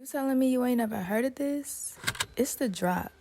You telling me you ain't never heard of this? It's the drop.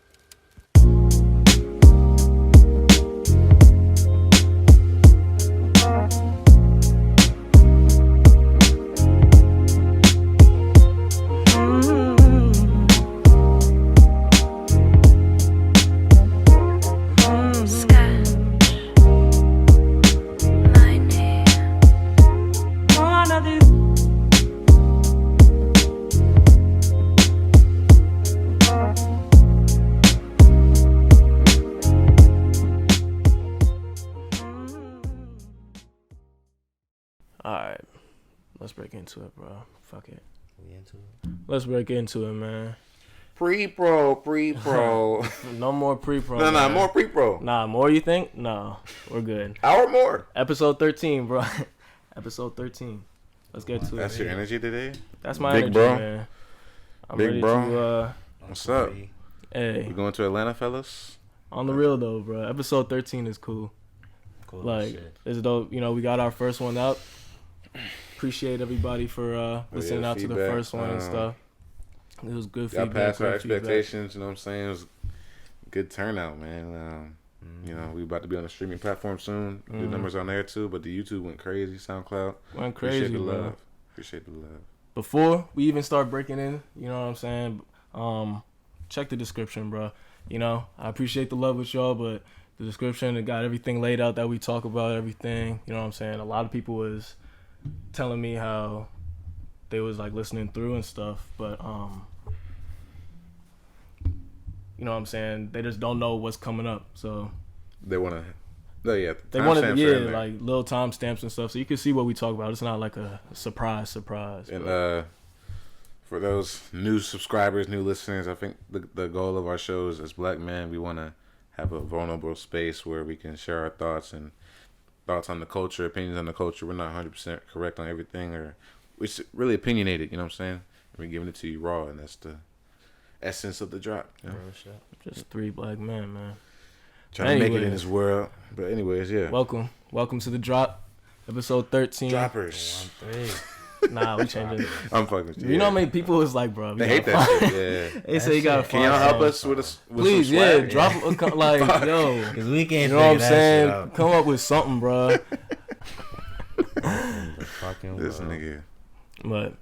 Alright, let's break into it, bro. Fuck it. We into it? Let's break into it, man. Pre-pro. No more pre-pro. No, more pre-pro. Nah, more you think? No, we're good. Hour more. Episode 13, bro. Episode 13. Let's get to it. That's your energy today? That's my Big energy, bro. man. I'm Big ready bro. to, What's up? hey, We going to Atlanta, fellas? on the real though, bro. Episode 13 is cool. Cool. Like, it's dope. You know, we got our first one out. Appreciate everybody for listening out to the feedback. first one and stuff. It was good Y'all feedback. passed our great feedback. expectations, you know what I'm saying? It was good turnout, man. You know, we about to be on the streaming platform soon. The numbers on there too, but the YouTube went crazy, SoundCloud. Went crazy, Appreciate the bro. love. Appreciate the love. Before we even start breaking in, you know what I'm saying? Check the description, bro. You know, I appreciate the love with y'all, but the description, it got everything laid out that we talk about, everything. You know what I'm saying? A lot of people was telling me how they was like listening through and stuff, but you know what I'm saying? They just don't know what's coming up. So They want to... No, yeah. they wanted, yeah, like little timestamps and stuff, so you can see what we talk about. It's not like a surprise. And but for those new subscribers, new listeners, I think the goal of our shows as Black men, we want to have a vulnerable space where we can share our thoughts on the culture, opinions on the culture. We're not 100% correct on everything, or we're really opinionated, you know what I'm saying? And we're giving it to you raw, and that's the essence of the drop. You know? just three black men, man. Trying to make it in this world. But anyways, yeah. Welcome to the drop, episode 13. Droppers. Nah, we changing it. I'm fucking with you. You know how many people was like, bro, They hate that shit, yeah. They say you gotta Can find y'all help something. us with Please, some yeah, swag? drop a like, yo, Cause we can't. you know what I'm figure that saying? shit out. Come up with something, bro. Fucking This world. nigga. But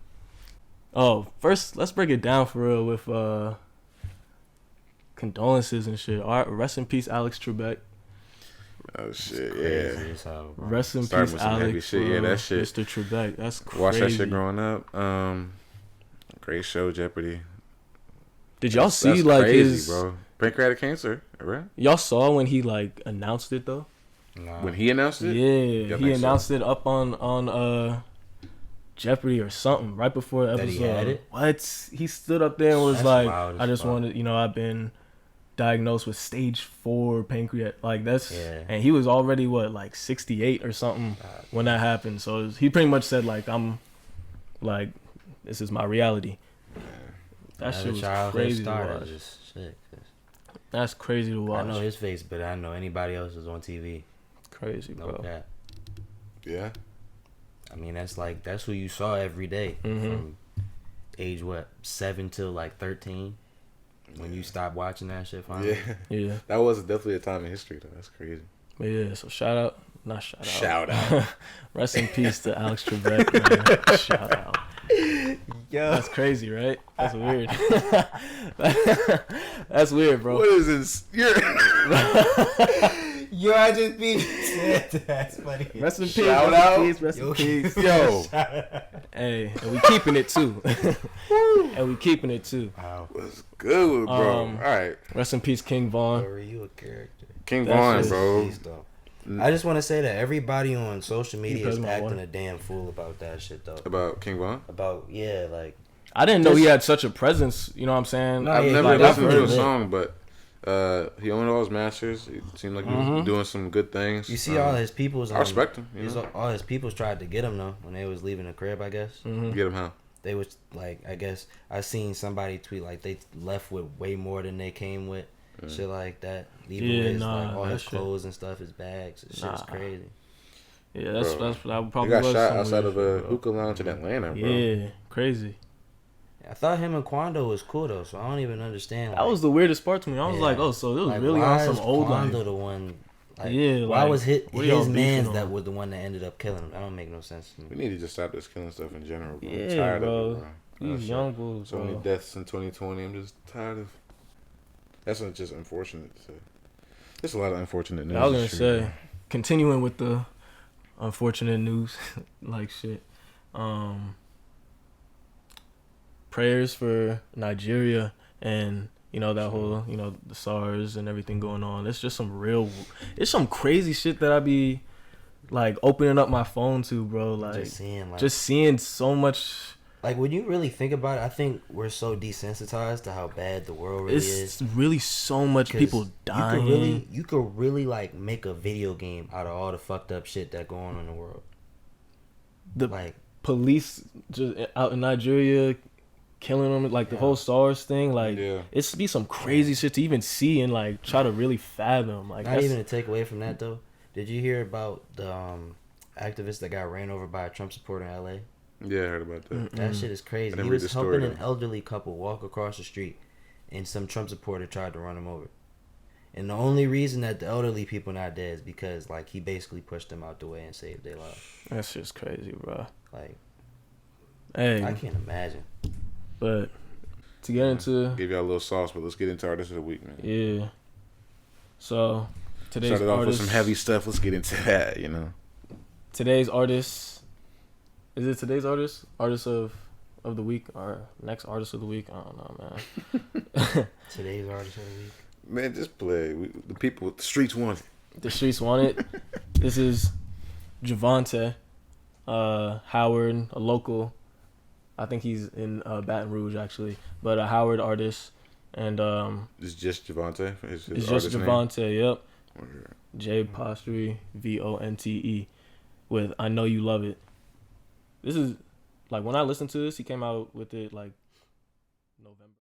first, let's break it down for real with condolences and shit. All right, rest in peace, Alex Trebek. Oh shit, Crazy yeah. as hell, bro. Rest in Starting peace, with some heavy Alex. shit. for Yeah, that real. shit. Mr. Trebek. That's crazy. Watch that shit growing up. Great show, Jeopardy. Did y'all see That's like crazy, his? bro? Pancreatic cancer, right? Y'all saw when he like announced it though. Nah. When he announced it, Yeah, I he think so. announced it up on Jeopardy or something right before the That episode. he had it? What? He stood up there and was That's like, wild as "I just fuck. wanted, you know, I've been diagnosed with stage 4 pancreatic. Like that's, Yeah. and he was already what, like 68 or something when that happened. So he pretty much said like, I'm like, this is my reality. That shit was crazy to watch. Just shit. 'Cause That's crazy to watch. I know his face, but I know anybody else is on TV. Crazy, No bro. cap. yeah. I mean, that's who you saw every day Mhm. from age 7 till like 13. When you stop watching that shit, finally. Yeah, Yeah, that was definitely a time in history, though. That's crazy. but yeah. So not shout out. Shout out. Rest in peace to Alex Trebek, man. Shout out. Yo, That's crazy, right? That's weird. That's weird, bro. What is this? yo, I just be that's funny. Rest in peace. Shout rest out. in peace. Rest in Yo. peace. Yo, Hey, and we keeping it too. And we keeping it too. Wow, what's good, bro? All right, Rest in peace, King Vaughn. are you a character? King That Vaughn, shit- bro. Please don't. I just want to say that everybody on social media You is press my acting one. a damn fool about that shit, though. About King Vaughn. About, yeah, like, I didn't know he had such a presence. You know what I'm saying? No, I've yeah, never like, listened I've to heard a it. song, but he owned all his masters. It seemed like he was doing some good things. you see all his people's. I respect him. You know? All his people's tried to get him, though, when they was leaving the crib, I guess. Get him how? They was, like, I guess, I seen somebody tweet, like, they left with way more than they came with. Shit like that. Leaving Yeah, with his, nah, like, all that his shit- clothes and stuff, his bags. Shit's Nah. crazy. Yeah, that Bro, probably He got was shot some outside weird of a shit, bro. hookah lounge in Atlanta, bro. Yeah, crazy. I thought him and Quando was cool though, so I don't even understand. That was the weirdest part to me. I was like, oh, so it was really on some old Quando life. the one. Like, Yeah, why like, was his y'all man's beefing that on? was the one that ended up killing him? That don't make no sense to me. We need to just stop this killing stuff in general, bro. I'm Yeah, tired bro. of it, bro. These young bulls, So many bro. deaths in 2020. I'm just tired of. That's not just unfortunate. There's a lot of unfortunate news. I was gonna this year, say, continuing with the unfortunate news, like shit. Prayers for Nigeria and that whole the SARS and everything going on. It's just it's some crazy shit that I be like opening up my phone to, bro. Like just seeing so much. Like when you really think about it, I think we're so desensitized to how bad the world really is. It's really so much people dying. You could really like make a video game out of all the fucked up shit that go on in the world. The like police just out in Nigeria killing them, like the whole SARS thing. Like it's be some crazy shit to even see and like try to really fathom. Like not even to take away from that though. Did you hear about the activist that got ran over by a Trump supporter in LA? Yeah, I heard about that. That shit is crazy. He was helping an elderly couple walk across the street, and some Trump supporter tried to run him over. And the only reason that the elderly people not dead is because like he basically pushed them out the way and saved their lives. That's just crazy, bro. Like, hey, I can't imagine. But to get into give y'all a little sauce, but let's get into artists of the week, man. Yeah. So today's started off artist, with some heavy stuff. Let's get into that. Today's artist. Is it today's artist? Artist of the week or next artist of the week? I don't know, man. Today's artist of the week. Man, just play. The people, the streets want it. The streets want it. This is Javante Howard, a local. I think he's in Baton Rouge actually, but a Howard artist, and it's just Javante. It's just Javante. Yep. J' VONTE with I Know You Love It. This is like when I listened to this, he came out with it like November.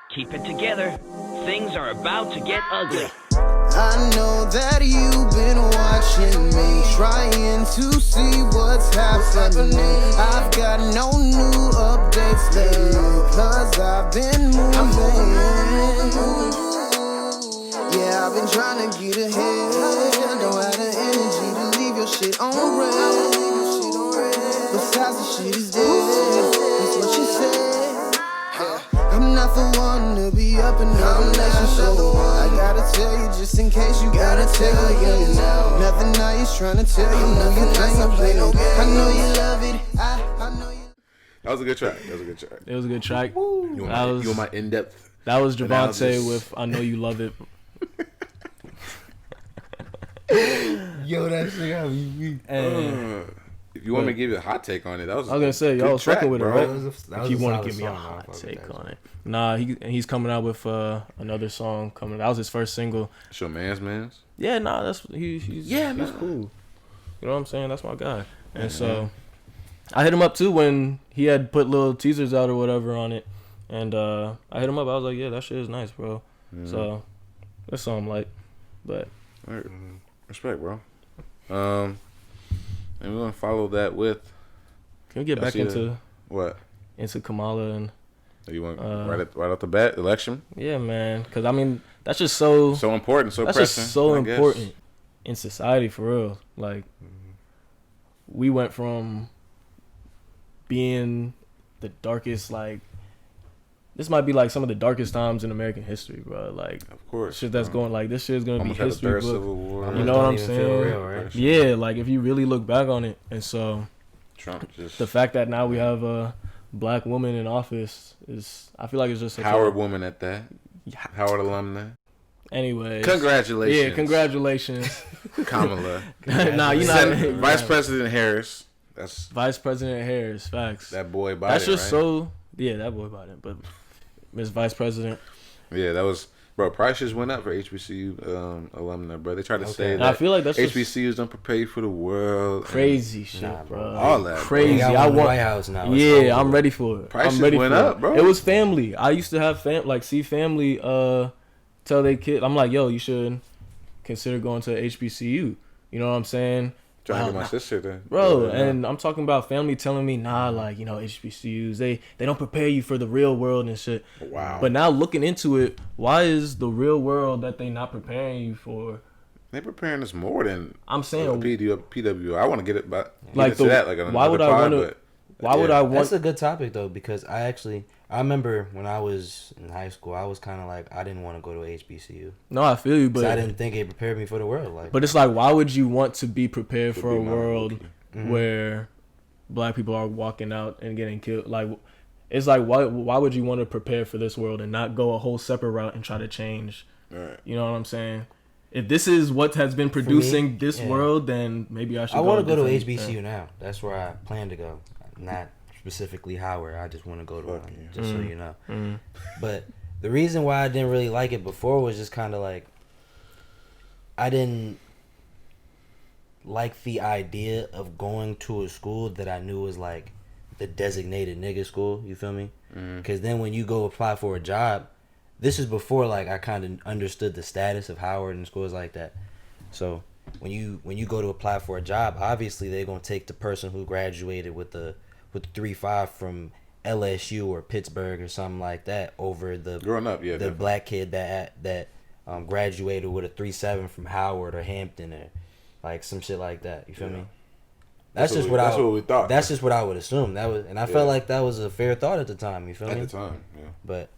Keep it together. Things are about to get ugly. I know that you've been watching me, trying to see what's happening. I've got no new updates lately, cause I've been moving. Yeah, I've been trying to get ahead. Don't have the energy to leave your shit on red. Besides, the shit is dead. That's what she said. I'm not the one to be up in a relationship. I gotta tell you just in case you gotta take again. Nothing nice trying to tell you. Nothing nice I play no game. I know you love it. I know you. That was a good track. It was a good track. You want my in-depth? That was Javante analysis. with I Know You Love It. Yo, that shit got me weak. If you want me to give you a hot take on it, that was. I was gonna say y'all was fucking with it, right? If you want to give me a hot take on it, nah, he's coming out with another song coming. That was his first single. Show man's. Yeah, nah, that's he's cool. You know what I'm saying? That's my guy. And so I hit him up too when he had put little teasers out or whatever on it, and I hit him up. I was like, yeah, that shit is nice, bro. So that's something like, but all right, respect, bro. And we're gonna follow that with. Can we get back into what? Into Kamala and. You want right off the bat, election? Yeah, man. Because I mean, that's just so important, that's pressing. Just so important in society for real. Like, we went from being the darkest, like, this might be like some of the darkest times in American history, bro. Like, of course, shit that's going like this shit is gonna almost be history book. Civil War. You know what I'm saying? Real, right? Yeah, like if you really look back on it, and so Trump just the fact that now we have a black woman in office is, I feel like it's just such Howard woman at that. Howard alumni. Anyways, congratulations. Yeah, congratulations, Kamala. Nah, you know, Vice President Harris. That's Vice President Harris. Facts. That boy Biden. That's just right? so. Yeah, that boy Biden. But Miss Vice President. Yeah, that was. Bro, prices went up for HBCU alumni, bro. They try to say that I feel like that's HBCUs don't prepare you for the world. Crazy shit, bro. All that. Crazy. Bro. I want White House now. Yeah, I'm ready for it. Prices I'm ready went for up, it. bro. It was family. I used to have see family tell their kid. I'm like, yo, you should consider going to HBCU. You know what I'm saying? Trying to get my sister to bro. And I'm talking about family telling me, nah, like, you know, HBCUs, they don't prepare you for the real world and shit. Wow. But now looking into it, why is the real world that they not preparing you for? They preparing us more than I'm saying PW. I want to get it, but like that like why would I want to? Why would I want? That's a good topic though, because I remember when I was in high school, I was kind of like I didn't want to go to HBCU. No, I feel you, but I didn't think it prepared me for the world. Like, but it's like, why would you want to be prepared for a world where black people are walking out and getting killed? Like, it's like why would you want to prepare for this world and not go a whole separate route and try to change? Right. You know what I'm saying? If this is what has been producing this world, then maybe I should. I want to go to HBCU now. That's where I plan to go. Not specifically Howard. I just want to go to one, just so you know. But the reason why I didn't really like it before was just kind of like I didn't like the idea of going to a school that I knew was like the designated nigga school. You feel me? Because then when you go apply for a job, this is before like I kind of understood the status of Howard and schools like that. So when you go to apply for a job, obviously they're gonna take the person who graduated with the 3.5 from LSU or Pittsburgh or something like that over the definitely. black kid that graduated with a 3.7 from Howard or Hampton or like some shit like that. You feel me? That's just what we thought. That's just what I would assume. I felt like that was a fair thought at the time. You feel me? At the time, yeah. But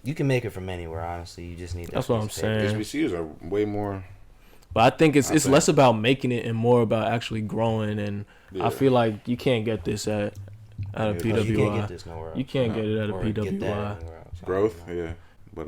you can make it from anywhere. Honestly, you just need. That's what I'm saying. HBCUs are way more. But I think it's less about making it and more about actually growing. And I feel like you can't get this at a PWI. You can't get this nowhere else. You can't get it at a PWI. Growth, yeah. But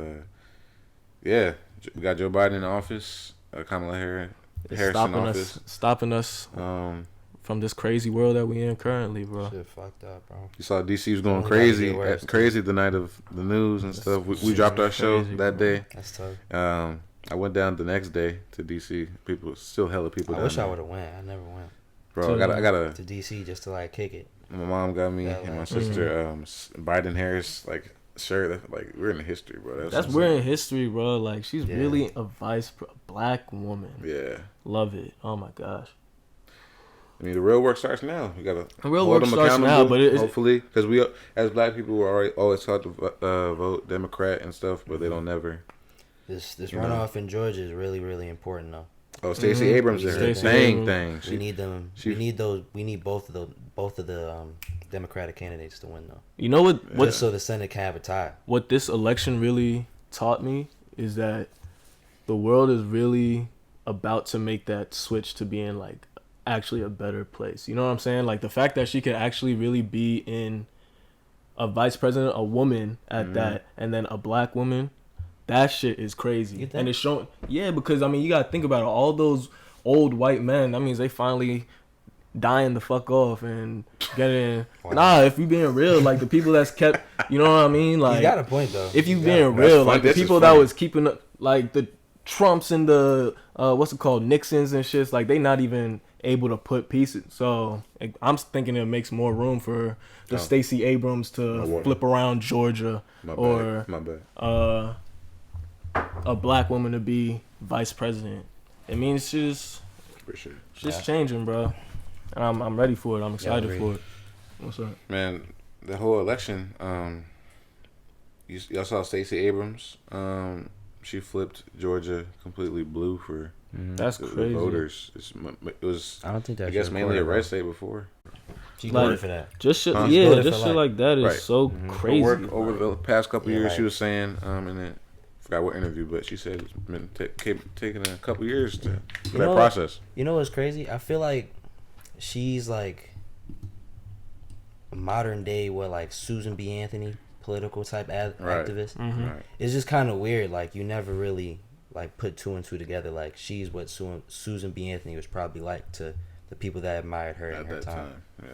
yeah, we got Joe Biden in office. Kamala Harris in office. Stopping us from this crazy world that we in currently, bro. Shit fucked up, bro. You saw DC was going crazy the night of the news and stuff. We dropped our show that day. That's tough. I went down the next day to DC. Hella people. I wish I would have went. I never went. Bro, I gotta to DC just to like kick it. My mom got me and my sister Biden Harris like shirt. Like we're in history, bro. We're in history, bro. Like she's really a black woman. Yeah, love it. Oh my gosh. I mean, the real work starts now. We gotta hold them accountable, but hopefully, because we as black people were always taught to vote Democrat and stuff, but they don't never. This runoff in Georgia is really, really important though. Oh, Stacey Abrams is her thing. We need them. We need both of the Democratic candidates to win though. You know what? Just so the Senate can have a tie. What this election really taught me is that the world is really about to make that switch to being like actually a better place. You know what I'm saying? Like the fact that she could actually really be in a vice president, a woman at that, and then a black woman. That shit is crazy. And it's showing, because I mean, you gotta think about it. All those old white men, that means they finally dying the fuck off and getting. Nah, if you being real, like the people that's kept, you know what I mean? Like, you got a point though. If you being real, like the people that was keeping up, like the Trumps and the what's it called, Nixons and shit, like they not even able to put pieces. So I'm thinking it makes more room for the Stacey Abrams to flip around Georgia or a black woman to be vice president. It means it's just changing, bro. And I'm ready for it. I'm excited for it. What's up, man? The whole election. Y'all saw Stacey Abrams. She flipped Georgia completely blue for that's crazy. The voters. It was. I don't think that. I guess mainly a red state before. She voted for that. Just shit, just shit like that is so crazy. Over the past couple years, she was saying, and then forgot what interview, but she said it's been taking a couple years for that process. You know what's crazy? I feel like she's like modern day, like Susan B. Anthony, political type activist. Right. It's just kind of weird. Like you never really like put two and two together. Like she's what Susan B. Anthony was probably like to the people that admired her at her time. Yeah.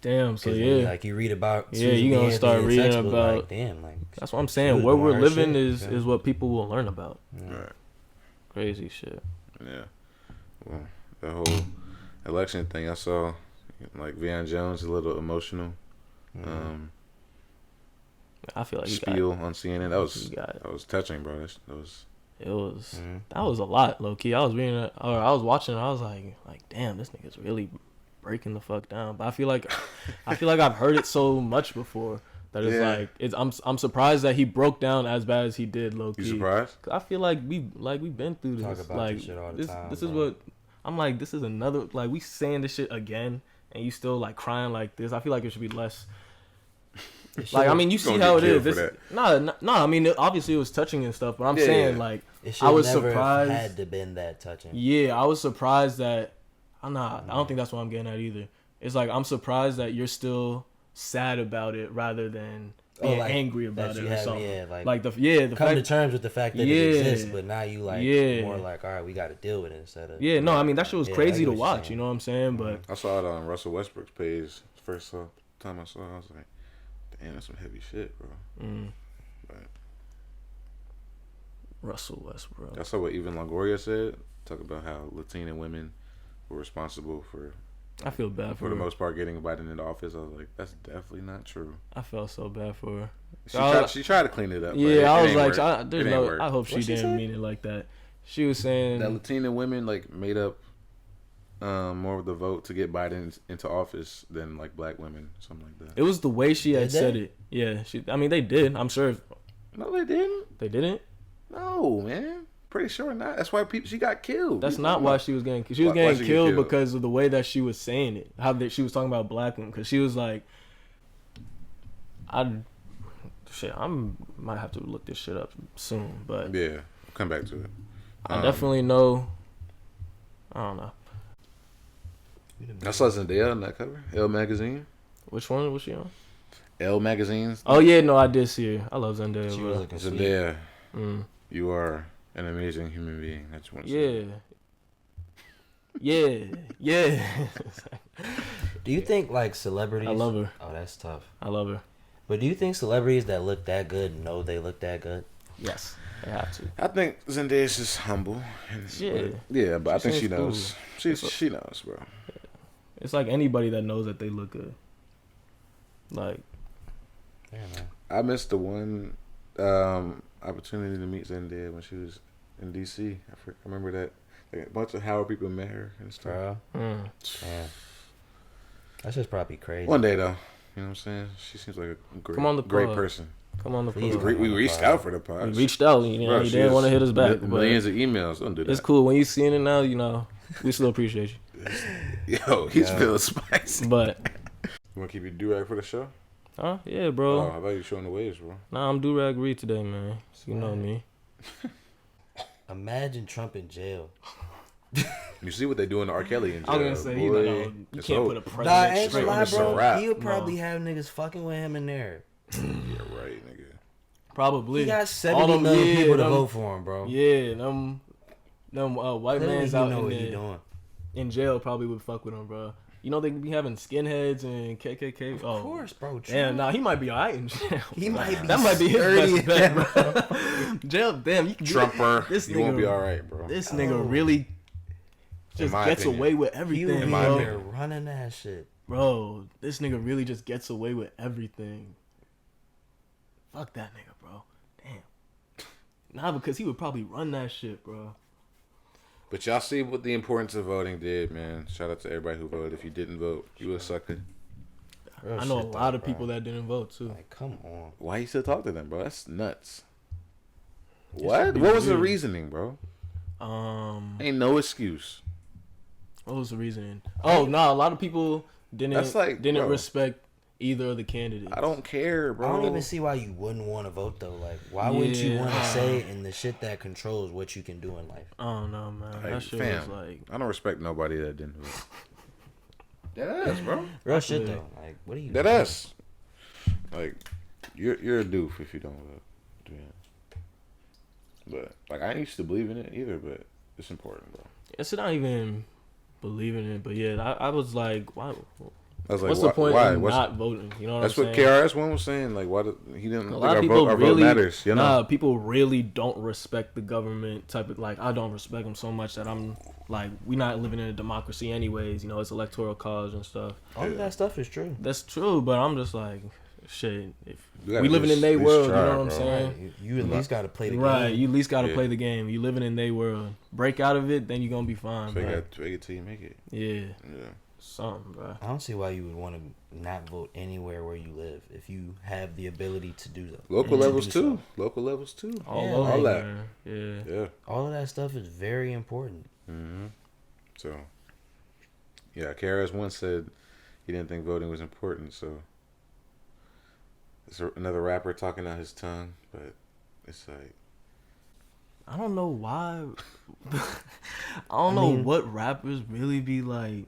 Damn. So like you read about Susan you're gonna B. start Anthony reading about. like, damn, like that's what I'm saying. Where we're living is what people will learn about. Right. Crazy shit. Yeah. Well, the whole election thing, I saw like Vian Jones a little emotional. I feel like spiel on CNN. That was touching, bro. That was that was a lot, low key. I was reading it, or I was watching it. I was like, damn, this nigga's really breaking the fuck down. But I feel like I've heard it so much before that it's I'm surprised that he broke down as bad as he did, low key. You surprised? 'Cause I feel like we've been through this. Talk about like this shit all the time, this bro. is what I'm like. This is another like we saying this shit again, and you still like crying like this. I feel like it should be less. Like I mean, you see how it is. No. I mean, obviously it was touching and stuff, but I'm saying like I was surprised. Had to been that touching. Yeah, I was surprised that I don't think that's what I'm getting at either. It's like I'm surprised that you're still sad about it rather than being angry about it or something. Yeah, the come fact, to terms with the fact that it exists, but now you more like, all right, we got to deal with it instead of. Yeah, no, I mean that shit was crazy to watch. You know what I'm saying? But I saw it on Russell Westbrook's page. First time I saw it, I was like, damn, that's some heavy shit, bro. But Russell Westbrook. I saw what even Longoria said. Talk about how Latina women were responsible for. I feel bad for the most part getting Biden into office. I was like, that's definitely not true. I felt so bad for her. She tried to clean it up. Yeah, I was like, I hope she didn't mean it like that. She was saying that Latina women like made up more of the vote to get Biden into office than like black women, something like that. It was the way she had said it. Yeah, I mean, they did. I'm sure. No, they didn't. They didn't? No, man. Pretty sure not. That's why she got killed. That's not why she was getting killed. She was getting killed because of the way that she was saying it. How that she was talking about black women. Because she was like, I might have to look this shit up soon. But yeah, I'll come back to it. I definitely know. I don't know. I saw Zendaya on that cover. Elle magazine. Which one was she on? Elle magazines. Oh yeah, no, I did see her. I love Zendaya. She was looking Zendaya. Mm. You are an amazing human being. I just want to say. Yeah. Do you think like celebrities? I love her. Oh, that's tough. I love her. But do you think celebrities that look that good know they look that good? Yes, they have to. I think Zendaya's just humble. Yeah, but I think she knows. Cool. She knows, bro. It's like anybody that knows that they look good. Like, yeah, man. I missed the one opportunity to meet Zendaya when she was in DC. I remember that a bunch of Howard people met her and stuff. Yeah. That's just probably crazy. One day though, you know what I'm saying? She seems like a great person. Come on the pod. We reached out for the pod. We reached out, you know, you didn't want to hit us back. Millions of emails. Don't do that. It's cool. When you seeing it now, you know, we still appreciate you. Yo, he's feeling spicy. But you want to keep your do-rag for the show? Huh? Yeah, bro. Oh, how about you showing the waves, bro? Nah, I'm do-rag Reed today, man. So you know me. Imagine Trump in jail. You see what they do in the R. Kelly in jail. I was gonna say, you can't put a president straight on bro. Rap. He'll probably have niggas fucking with him in there. Yeah, right, nigga. Probably. He got 70 million people to vote for him, bro. Yeah, them white mans out in jail probably would fuck with him, bro. You know they be having skinheads and KKK. Of course, bro. Damn, nah, he might be alright in jail. He might be. That might be his best bet, bro. Jail, damn, you can Trumper. This you nigga won't be alright, bro. This nigga really just gets away with everything. He bro. there running that shit, bro. This nigga really just gets away with everything. Fuck that nigga, bro. Damn. Nah, because he would probably run that shit, bro. But y'all see what the importance of voting did, man. Shout out to everybody who voted. If you didn't vote, you a sucker. I know a lot of people that didn't vote too. Like, come on. Why you still talk to them, bro? That's nuts. What was the reasoning, bro? Ain't no excuse. What was the reasoning? Oh, no, a lot of people didn't respect either of the candidates. I don't care, bro. I don't even see why you wouldn't want to vote though. Like, why wouldn't you want to say in the shit that controls what you can do in life? I don't know, man. Like, that shit was like, I don't respect nobody that didn't vote. That ass, bro. Real shit though. Like, what are you? That ass. Like, you're a doof if you don't vote. Yeah. But like, I ain't used to believe in it either, but it's important, bro. It's not even believing it, but yeah, I was like, why? I was like, what's the point of not voting? You know what I'm saying? That's what KRS-One was saying. Like, why he didn't? A lot of people our vote matters. You know? Nah, people really don't respect the government type of, like, I don't respect them so much that I'm like, we're not living in a democracy anyways. You know, it's electoral college and stuff. All of that stuff is true. That's true, but I'm just like, shit, if You we gotta living just in their at least world, try, you know what I'm bro. saying? Right. You at least got to play the game. Right, you at least got to Yeah. play the game. You living in their world. Break out of it, then you gonna be fine, Fake bro. it till you make it. Yeah, Yeah. something, bro. I don't see why you would want to not vote anywhere where you live if you have the ability to do so. Local To levels do too. so. Local levels too. All Yeah, over, all that. man. Yeah. Yeah. All of that stuff is very important. Mm-hmm. So, yeah, KRS once said he didn't think voting was important. So, it's another rapper talking out his tongue, but it's like, I don't know why. I don't know what rappers really be like.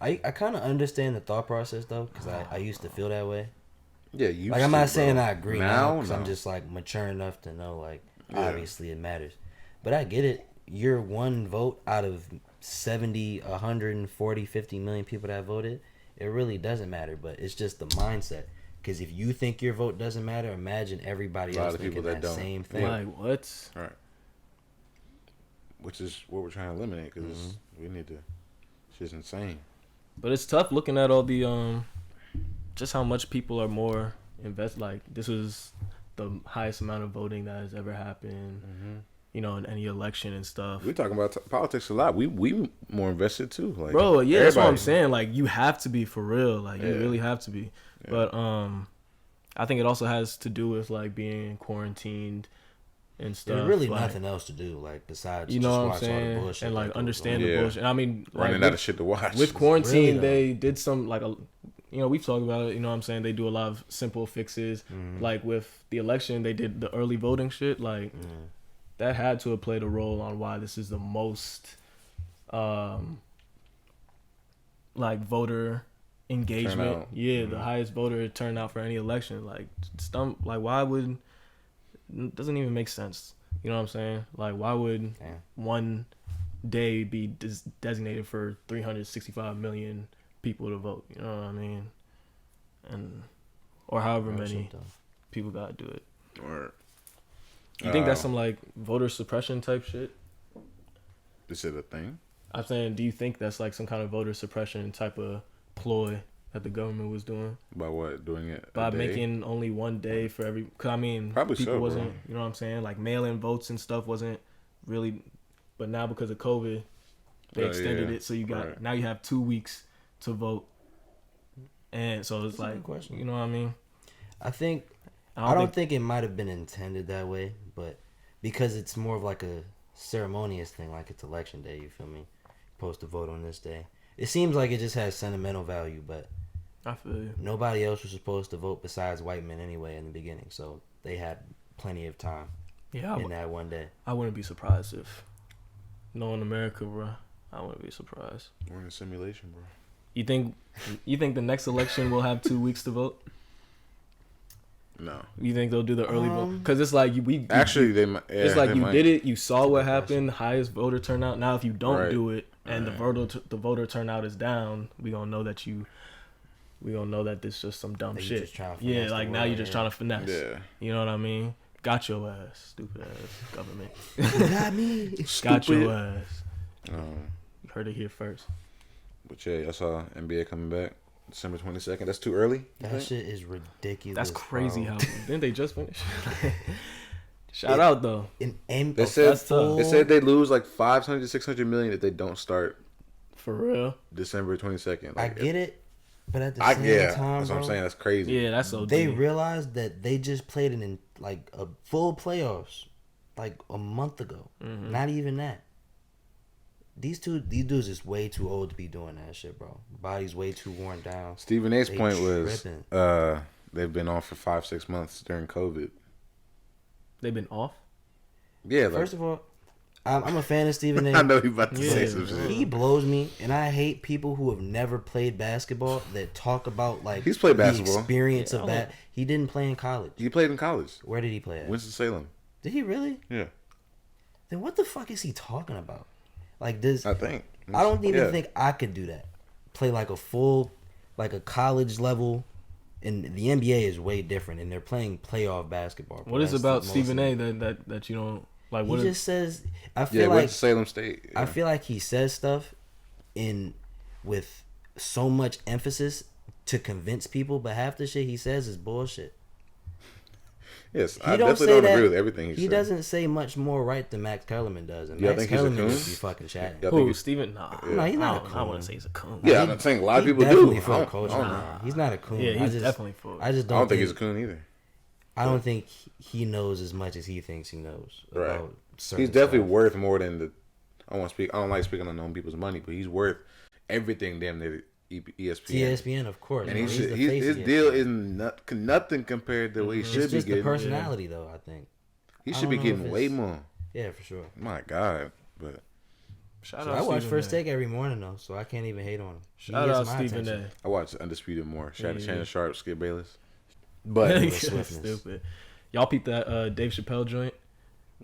I kind of understand the thought process though, because I used to feel that way. yeah, you. Like, I'm not saying I agree now, because no. I'm just like mature enough to know, like, Yeah. obviously it matters. But I get it. You're one vote out of 70, 140, 50 million people that voted. It really doesn't matter, but it's just the mindset. Because if you think your vote doesn't matter, imagine everybody A lot else of thinking people that that don't. same thing. Like what? All right. Which is what we're trying to eliminate because we need to. It's just insane. But it's tough looking at all the just how much people are more invest. Like this was the highest amount of voting that has ever happened. You know, in any election and stuff. We talking about politics a lot. We more invested too. Like, Bro, yeah, that's what I'm everybody. saying. Like you have to be for real. Like you Yeah. really have to be. Yeah. But I think it also has to do with like being quarantined and stuff. There's really like, nothing else to do, like, besides You just know what I'm watch all the saying? bullshit. And like that goes understand on. Yeah. the bullshit. I mean, Running like, out of shit to watch. with quarantine, Really, though. they did some like a, you know, we've talked about it. You know what I'm saying? They do a lot of simple fixes. Like with the election, they did the early voting shit. Like that had to have played a role on why this is the most, like voter engagement. Turnout. Yeah, the highest voter turnout for any election. Like why would? It doesn't even make sense. You know what I'm saying? Like why would one day be designated for 365 million people to vote? You know what I mean? And or however Real many shit, though. people gotta do it. Or, You think that's some like voter suppression type shit? is it a thing? I'm saying, do you think that's like some kind of voter suppression type of ploy that the government was doing By what? Doing it by a day? making only one day for every? Cause I mean, Probably people so, bro. wasn't. You know what I'm saying? Like mail-in votes and stuff wasn't really, but now because of COVID, they Oh, extended yeah. it, so you got Right. now you have 2 weeks to vote, and so it's That's a good like, question. you know what I mean? I don't think it might have been intended that way, but because it's more of like a ceremonious thing, like it's election day, you feel me? Supposed to vote on this day. It seems like it just has sentimental value, but I feel you. nobody else was supposed to vote besides white men anyway in the beginning, so they had plenty of time Yeah, in that one day. I wouldn't be surprised if, knowing America, bro, I wouldn't be surprised. We're in a simulation, bro. You think the next election will have 2 weeks to vote? No. You think they'll do the early vote? Because it's like Actually, they might. Yeah, it's like they you might. did it, you saw what happened, highest voter turnout. Now if you don't Right. do it and Right. the voter turnout is down, we gonna know that this just some dumb That you shit. just trying to Yeah, finesse like the now world, you're just yeah. trying to finesse. Yeah. You know what I mean? Got your ass, stupid ass government. Got me. Got Stupid. your ass. Um, You heard it here first. but yeah, I saw NBA coming back December 22nd. That's too early. you That think? shit is ridiculous. That's crazy bro. how didn't they just finish? Shout out though. They said that's tough. they said they lose like 500 to 600 million if they don't start For real. December 22nd. I Like, get it, but at the same time, that's what I'm bro, saying. That's crazy. Yeah, that's so they deep. realized that they just played in like a full playoffs like a month ago. Not even that. These dudes is way too old to be doing that shit, bro. Body's way too worn down. Stephen A's They point was tripping. they've been on for 5-6 months during COVID. They've been off. Yeah, like, First of all, I'm a fan of Stephen A. I know you about to say Yeah, some shit. He blows me, and I hate people who have never played basketball that talk about like He's played the basketball. experience Yeah, of that. He didn't play in college. He played in college, Where did he play at? Winston-Salem. Did he really? Yeah, Then what the fuck is he talking about? Like this, I think. I don't even Yeah. think I could do that. Play like a full, like a college level, and the NBA is way different, and they're playing playoff basketball. What is That's about the Stephen most- A that you don't like? He What just says. I Yeah, feel like Winston-Salem State. I feel like he says stuff with so much emphasis to convince people, but half the shit he says is bullshit. Yes, I definitely don't agree with everything he says. He doesn't say much more right than Max Kellerman does. And Max Kellerman would be fucking chatting. Who, Steven? Nah. Yeah. No, he's not a coon. I wouldn't say he's a coon. Yeah, I'm saying a lot of people definitely do. For culture. Nah, he's not a coon. Yeah, he's definitely for I just don't, I don't think he's a coon either. I don't think he knows as much as he thinks he knows. Right. About He's definitely worth more than the... I don't like speaking on known people's money, but he's worth everything damn near ESPN. ESPN, of course. And his deal is nothing compared to what he should be getting. It's just the personality, though, I think. He should be getting way more. Yeah, for sure. My God. But I watch First Take every morning, though, so I can't even hate on him. Shout out Stephen A. I watch Undisputed more. Shout out Shannon Sharp, Skip Bayless. But stupid. Y'all peeped that Dave Chappelle joint?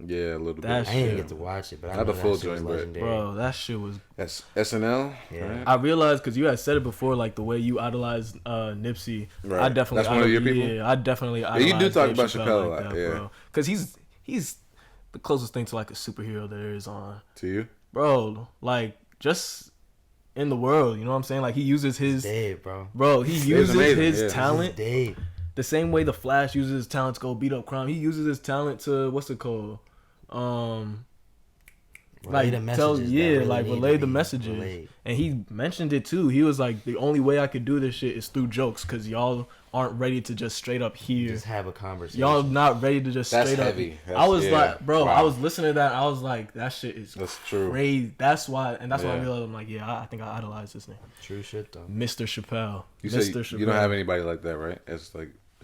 Yeah, a little bit. I didn't get to watch it, but I know the full that shit was joint, legendary. Bro, that shit was... That's SNL? Yeah. Right? I realized, because you had said it before, like, the way you idolized Nipsey. Right. I definitely... That's one of your people? Yeah, I definitely idolized you do talk Dave about Chappelle a lot, like that, yeah. bro. Because he's the closest thing to, like, a superhero there is on. To you? Bro, like, just in the world, you know what I'm saying? Like, he uses his... Dave, bro. Bro, he uses his talent... Dave. The same way the Flash uses his talent to go beat up crime, he uses his talent to... What's it called? Relay the messages. Relayed. And he mentioned it too. He was like, the only way I could do this shit is through jokes, because y'all aren't ready to just straight up hear. Just have a conversation. Y'all not ready to just That's straight heavy. up. I was like, bro, wow. I was listening to that. I was like, that shit is true. Crazy. That's why, and that's why I realized I'm like, yeah, I think I idolize this name. True shit though. Mr. Chappelle. You don't have anybody like that, right? As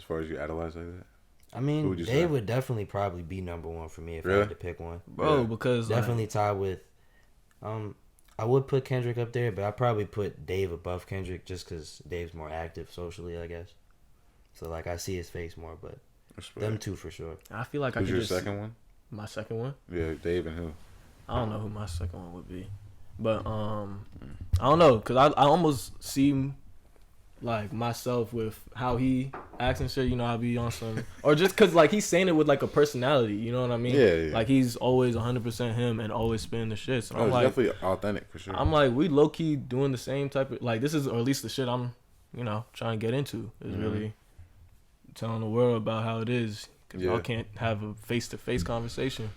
far as you idolize like that. I mean, Dave would definitely probably be number one for me if I had to pick one. Bro, because... Definitely tied with... I would put Kendrick up there, but I'd probably put Dave above Kendrick just because Dave's more active socially, I guess. So, like, I see his face more, but them two for sure. I feel like Who's your second one? My second one? Yeah, Dave and who? I don't know who my second one would be. But, I don't know, because I almost see... like myself with how he acts and shit, you know, I'll be on some, or just cause like he's saying it with like a personality, you know what I mean? Yeah. Like he's always 100% him and always spinning the shit. So I'm like, definitely authentic for sure. I'm like, we low key doing the same type of, like this is, or at least the shit I'm, you know, trying to get into is really telling the world about how it is. Cause y'all can't have a face-to-face conversation.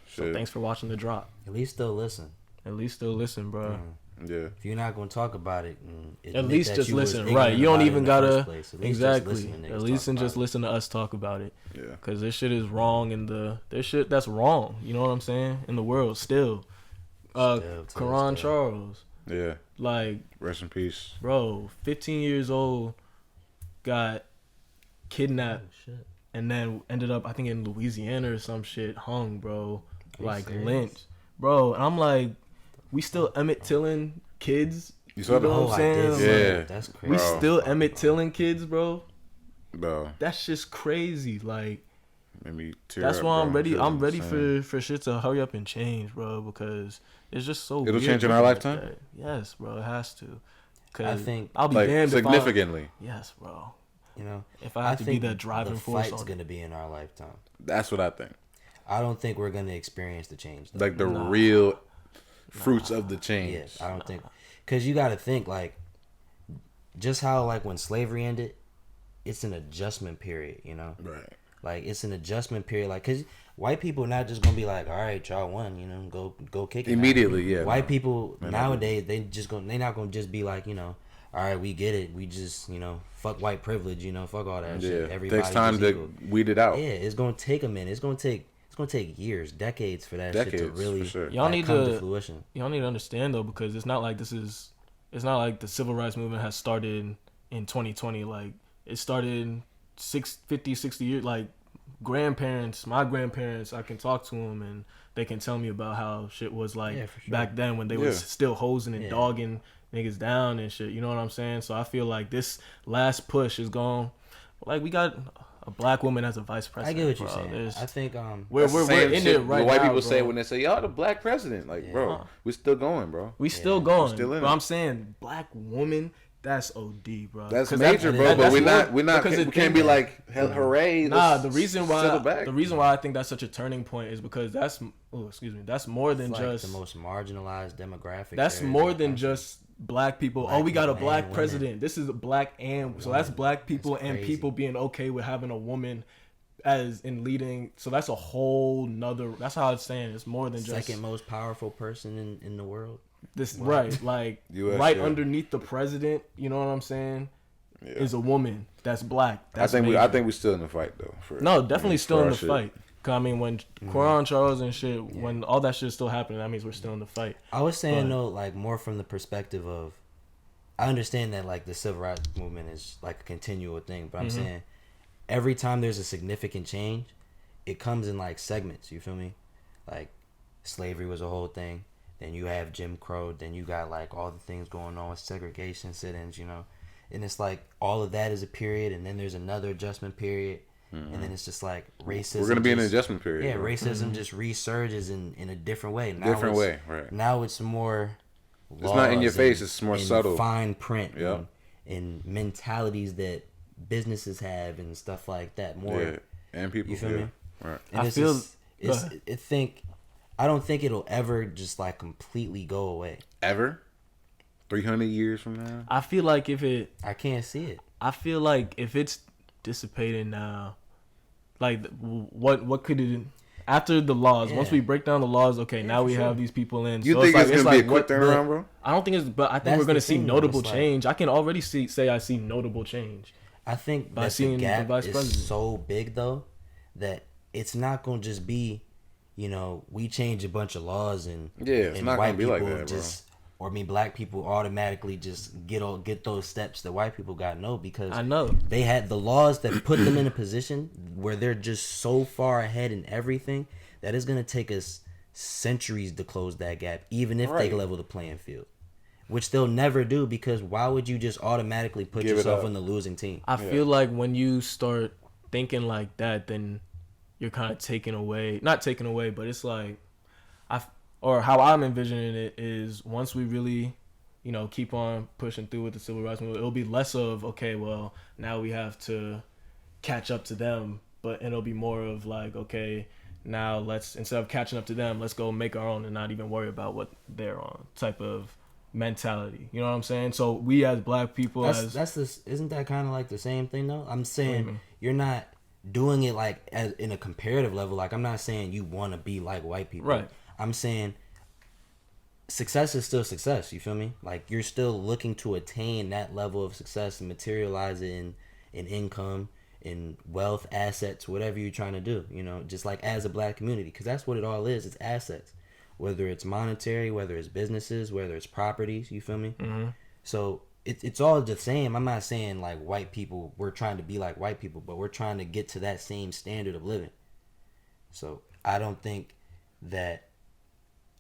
Shit. So thanks for watching the drop. At least still listen. Bro. Yeah. If you're not gonna talk about it, at least just listen, right? You don't even gotta exactly. At least just listen to us talk about it. Yeah. Because this shit is wrong there's shit that's wrong. You know what I'm saying? In the world, still. Karan Charles. Yeah. Like. Rest in peace, bro. 15 years old, got kidnapped, and then ended up, I think, in Louisiana or some shit, hung, bro. Like lynched, bro. And I'm like. We still Emmett Tillin kids. You saw know what I'm saying? Yeah, like, that's crazy. We still Emmett Tillin kids, bro. Bro, that's just crazy. Like, that's why I'm ready. I'm ready for shit to hurry up and change, bro. Because it's just so. It'll change in our lifetime. Yes, bro. It has to. I think I'll be damned significantly. Yes, bro. You know, if I have to be that driving force, the fight's gonna be in our lifetime. That's what I think. I don't think we're gonna experience the change. Though. Like the real. Fruits of the change. Yes, I don't think, because you got to think like, just how like when slavery ended, it's an adjustment period, you know. Right. Like it's an adjustment period, like because white people are not just gonna be like, all right, y'all won, you know, go kick it immediately. Yeah. White people nowadays they're not gonna just be like, you know, all right, we get it, we just, you know, fuck white privilege, you know, fuck all that shit. Everybody takes time to weed it out. Yeah, it's gonna take a minute. It's gonna take years, decades for that shit to really y'all need come to fruition. Y'all need to understand though, because it's not like it's not like the civil rights movement has started in 2020. Like it started 50, 60 years. Like my grandparents, I can talk to them and they can tell me about how shit was like back then when they was still hosing and dogging niggas down and shit. You know what I'm saying? So I feel like this last push is gone. Like we got a black woman as a vice president. I get what you're saying. I think we're in it right now. White people say when they say y'all the black president, like bro, we're still going, bro. We still going. We're still in but I'm saying black woman. That's OD, bro. That's major, bro. But we're not. We can't be like hooray. Nah, the reason why I think that's such a turning point is because that's more than like just the most marginalized demographic. That's more than just black people. Black we got a people black and president. women. This is a black and so that's black people That's and crazy. people being okay with having a woman as in leading. So that's a whole nother. That's how it's saying. It's more than just Second most powerful person in the world. this. Right, like US, right yeah. underneath the president. You know what I'm saying? Yeah. Is a woman that's black. That's I major. think we still in the fight though. No, definitely still for in our the shit. fight. 'Cause I mean, when Quran Charles and shit, when all that shit is still happening, that means we're still in the fight. I was saying But- though, like more from the perspective of, I understand that like the civil rights movement is like a continual thing, but I'm saying every time there's a significant change, it comes in like segments. You feel me? Like slavery was a whole thing. Then you have Jim Crow. Then you got like all the things going on with segregation, sit-ins. You know, and it's like all of that is a period, and then there's another adjustment period. And then it's just like racism. We're gonna be in an just- adjustment period. Yeah, bro. racism just resurges in a different way. Now Different it's- way, right. Now it's more. It's not in your laws face, and- it's more and subtle. Fine print. Yeah. And mentalities that businesses have and stuff like that. More. Yeah, and people. You feel yeah. me? Right. And I it's feel- just- go it's, ahead. I don't think it'll ever just like completely go away. Ever? 300 years from now? I feel like if it's dissipating now, like what could it after the laws? Yeah. Once we break down the laws, okay, now for we sure. have these people in. You So think it's gonna be a quick what- turnaround, bro? I don't think it's, but I think That's we're gonna the see thing, though. notable It's like- change. I can already say I see notable change. I think By that seeing the the gap vice is president. so big though that it's not gonna just be, you know, we change a bunch of laws and Yeah, it's and not white gonna be like people that, bro. just or black people automatically just get those steps that white people got. No, because I know. they had the laws that put them in a position where they're just so far ahead in everything that it's gonna take us centuries to close that gap, even if Right. they level the playing field. Which they'll never do, because why would you just automatically put Give it yourself up. on the losing team? I feel like when you start thinking like that, then you're kind of not taking away, but it's like, or how I'm envisioning it is once we really, you know, keep on pushing through with the civil rights movement, it'll be less of, okay, well, now we have to catch up to them, but it'll be more of like, okay, now instead of catching up to them, let's go make our own and not even worry about what they're on type of mentality. You know what I'm saying? So we as black people, Isn't that kind of like the same thing though? I'm mean? saying you're not doing it like as in a comparative level. Like I'm not saying you want to be like white people. Right. I'm saying success is still success. You feel me? Like you're still looking to attain that level of success and materialize it in income, in wealth, assets, whatever you're trying to do. You know, just like as a black community, because that's what it all is. It's assets. Whether it's monetary, whether it's businesses, whether it's properties, you feel me? Mm-hmm. So it's all the same. I'm not saying like white people, we're trying to be like white people, but we're trying to get to that same standard of living. So I don't think that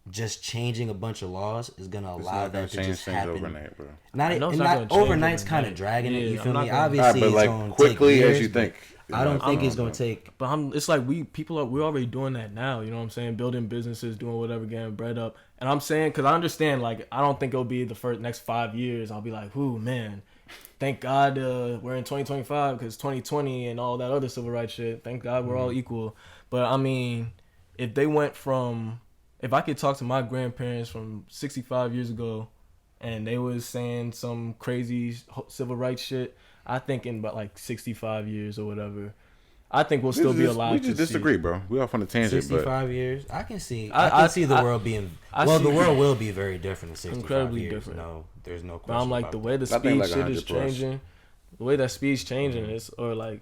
just changing a bunch of laws is going to allow that to just happen. overnight, bro. I know it's not gonna change Overnight's kind of overnight. dragging it. Yeah, You I'm feel not me? gonna- Obviously, Alright, but it's like going to quickly take years, as you but think. I don't think it's know, going to take. But it's like we're already doing that now. You know what I'm saying? Building businesses, doing whatever, getting bread up. And I'm saying, because I understand, like, I don't think it'll be the next 5 years. I'll be like, ooh, man, thank God we're in 2025 because 2020 and all that other civil rights shit. Thank God we're all equal. But I mean, if I could talk to my grandparents from 65 years ago and they was saying some crazy civil rights shit, I think in about like 65 years or whatever, I think we'll still be alive. We just disagree, bro. We off on a tangent, 65 years, I can see. I I can see the I- world being. I Well, see- the world will be very different in 65 Incredibly years. different. No, there's no But question. I'm like, about the that. way the I think speed like shit is 100 plus. changing, the way that speed's changing is, or like,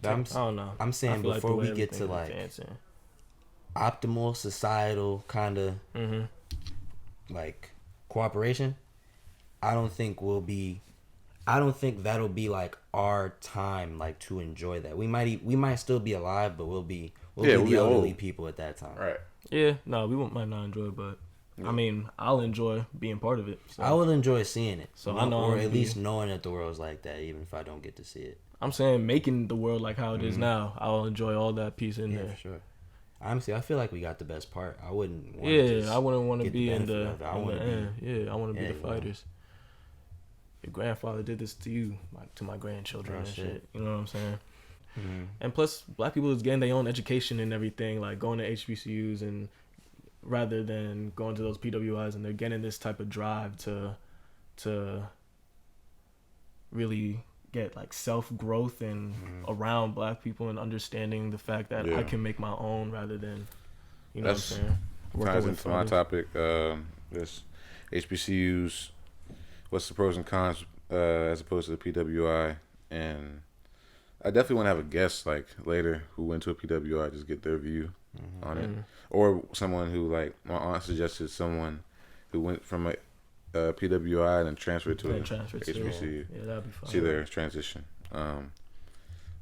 I I'm, don't know. I'm saying I feel before the way we get to everything is like advancing. optimal societal kind of like cooperation, I don't think that'll be like our time, like to enjoy that. We might still be alive, but we'll be the elderly old. people at that time. Right. Yeah, no, might not enjoy it, but I mean, I'll enjoy being part of it. So. I will enjoy seeing it. So I know or I'm at be- least knowing that the world's like that, even if I don't get to see it. I'm saying making the world like how it is now. I'll enjoy all that piece in Yeah, there. for sure. Honestly, I feel like we got the best part. I wouldn't. Want Yeah, I wouldn't want to get be in benefit the, of it. I in wanna the be- end. Yeah, I want to be Yeah, the you know. fighters. Your grandfather did this to you, like to my grandchildren Real and shit. shit. You know what I'm saying? And plus, black people is getting their own education and everything, like going to HBCUs and rather than going to those PWIs, and they're getting this type of drive to to really get like self growth and around black people and understanding the fact that I can make my own rather than, you know what I'm saying? Ties into my topic. This HBCUs. What's the pros and cons as opposed to the PWI? And I definitely want to have a guest like later who went to a PWI, just get their view on it, or someone who like my aunt suggested someone who went from a PWI and then transferred to a HBCU. Yeah, that'd be fun. See their transition.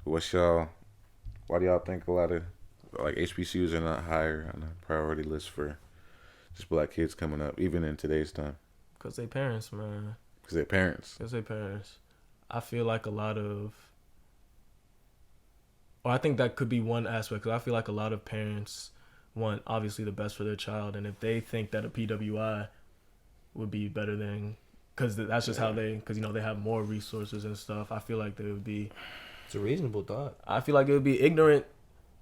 What's y'all? Why do y'all think a lot of like HBCUs are not higher on the priority list for just black kids coming up, even in today's time? Because they parents, man. Because they parents. I feel like a lot of, or I think that could be one aspect, because I feel like a lot of parents want obviously the best for their child, and if they think that a PWI would be better than, because that's just how because you know they have more resources and stuff, I feel like they would be. It's a reasonable thought. I feel like it would be ignorant,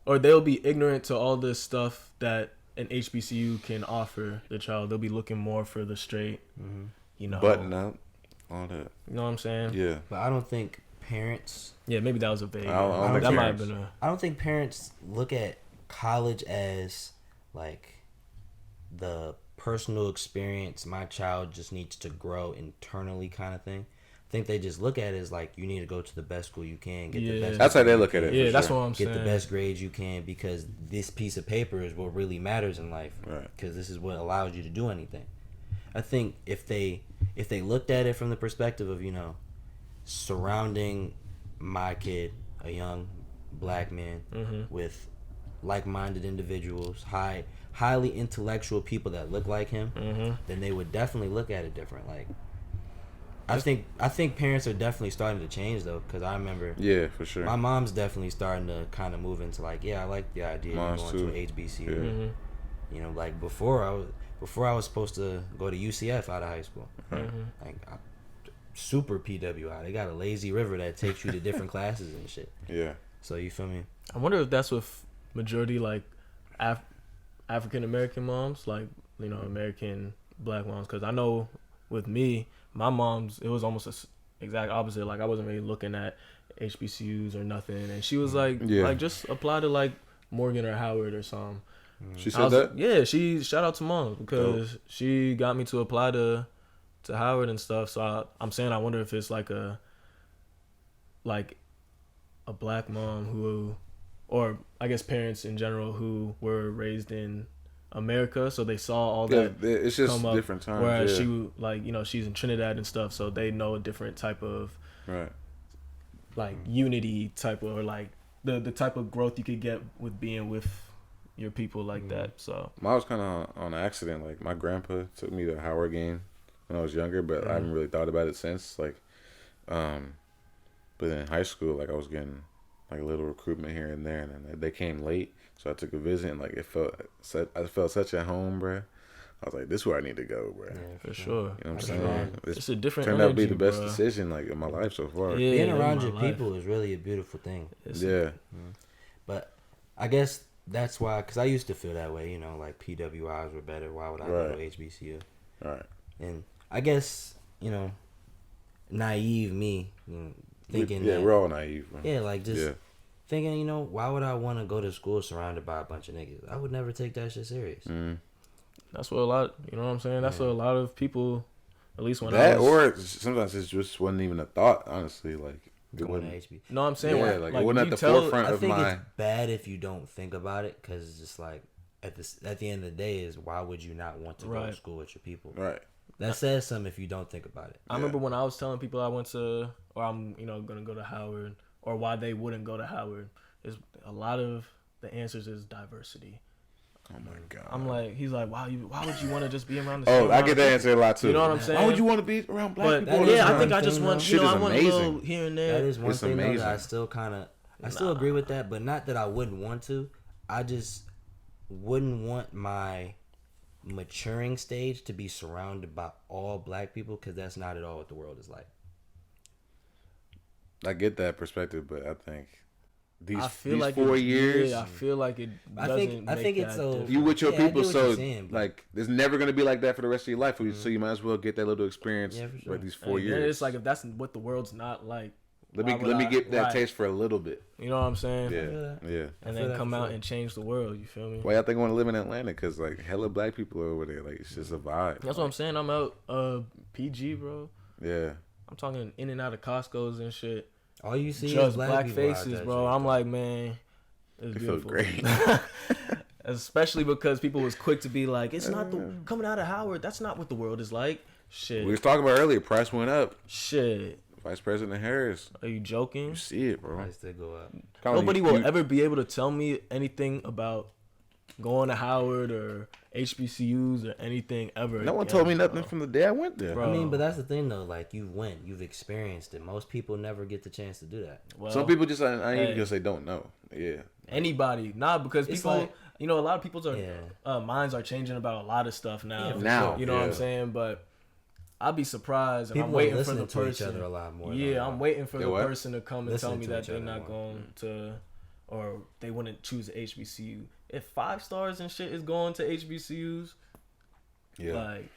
or they'll be ignorant to all this stuff that an HBCU can offer the child. They'll be looking more for the straight, you know, button up, all that. You know what I'm saying? Yeah. But I don't think parents. Yeah, maybe that was a vague. That might have been a. I don't think parents look at college as like the personal experience. My child just needs to grow internally, kind of thing. I think they just look at it as like you need to go to the best school you can, get the best. That's how they look at it. Yeah, that's what I'm saying. Get the best grades you can, because this piece of paper is what really matters in life. Right. Because this is what allows you to do anything. I think if they looked at it from the perspective of, you know, surrounding my kid, a young black man, with like-minded individuals, highly intellectual people that look like him, then they would definitely look at it different. Like, I think parents are definitely starting to change though, because I remember, for sure, my mom's definitely starting to kind of move into like, I like the idea of going to an HBCU. You know, like before I was supposed to go to UCF out of high school, like super PWI. They got a lazy river that takes you to different classes and shit. Yeah. So you feel me? I wonder if that's with majority like African American moms, like, you know, American black moms, because I know with me, my mom's, it was almost the exact opposite. Like, I wasn't really looking at HBCUs or nothing, and she was like, like, just apply to like Morgan or Howard or something. She said that? Yeah, she, shout out to mom, because she got me to apply to Howard and stuff. So I'm saying, I wonder if it's like a black mom who, or I guess parents in general who were raised in America, so they saw all that. It's just come up, different times. Whereas she, like, you know, she's in Trinidad and stuff, so they know a different type of like unity type of, or like the type of growth you could get with being with your people like that. So mine was kind of on accident. Like, my grandpa took me to a Howard game when I was younger, but I haven't really thought about it since. Like, but in high school, like, I was getting like a little recruitment here and there, and then they came late, so I took a visit, and like I felt such at home, bro. I was like, this is where I need to go, bro. Yeah, for sure. You know what I'm saying? It's a different turned energy, out to be the best bro. decision like in my life so far. Yeah, being around your people is really a beautiful thing. But I guess that's why, because I used to feel that way, you know, like PWIs were better. Why would I go to HBCU? Right. And I guess, you know, naive me, you know, thinking we're all naive, bro. Yeah, like just thinking, you know, why would I want to go to school surrounded by a bunch of niggas? I would never take that shit serious. That's what a lot, you know what I'm saying? That's what a lot of people, at least when that, I was, or sometimes it just wasn't even a thought, honestly. Like, it wasn't. No, I'm saying, like it wasn't at the forefront of my. I think it's bad if you don't think about it, because it's just like at the end of the day is, why would you not want to go to school with your people? Right. That says something if you don't think about it. I remember when I was telling people I went to, or I'm, you know, gonna go to Howard, or why they wouldn't go to Howard, is a lot of the answers is diversity. Oh my god! I'm like, he's like, why would you want to just be around the? Oh, I get that answer a lot too. You know what I'm saying? Why would you want to be around black people? Yeah, I think I just want, you know, I want a little here and there. That is one thing though, that I still still agree with that, but not that I wouldn't want to. I just wouldn't want my maturing stage to be surrounded by all black people, because that's not at all what the world is like. I get that perspective, but I think these 4 it, years. Yeah, I feel like it doesn't I think it's so. You with your people, so saying, like there's never gonna be like that for the rest of your life. So you might as well get that little experience for these 4 years. It's like if that's what the world's not like. Let me get that taste for a little bit. You know what I'm saying? Yeah. And then come out and change the world. You feel me? Why y'all think I want to live in Atlanta? Because like hella black people are over there. Like it's just a vibe. That's what I'm saying. I'm out PG, bro. Yeah. I'm talking in and out of Costco's and shit. All you see just is black faces, bro. I'm like, man, it's beautiful. Great. Especially because people was quick to be like, it's not coming out of Howard. That's not what the world is like. Shit. We was talking about earlier. Price went up. Shit. Vice President Harris. Are you joking? You see it, bro. Price did go up. Nobody will ever be able to tell me anything about going to Howard or HBCUs or anything ever. No one told me nothing from the day I went there. Bro. I mean, but that's the thing though. Like you've experienced it. Most people never get the chance to do that. Well, some people just I ain't even gonna say don't know. Yeah. Anybody, because it's people, like, a lot of people's minds are changing about a lot of stuff now. Now, you know what I'm saying, but. I'd be surprised if people I'm waiting for the to person. each other a lot more. Yeah, I'm waiting for the person to come and tell me that they're not going to, or they wouldn't choose a HBCU. If 5 stars and shit is going to HBCUs, like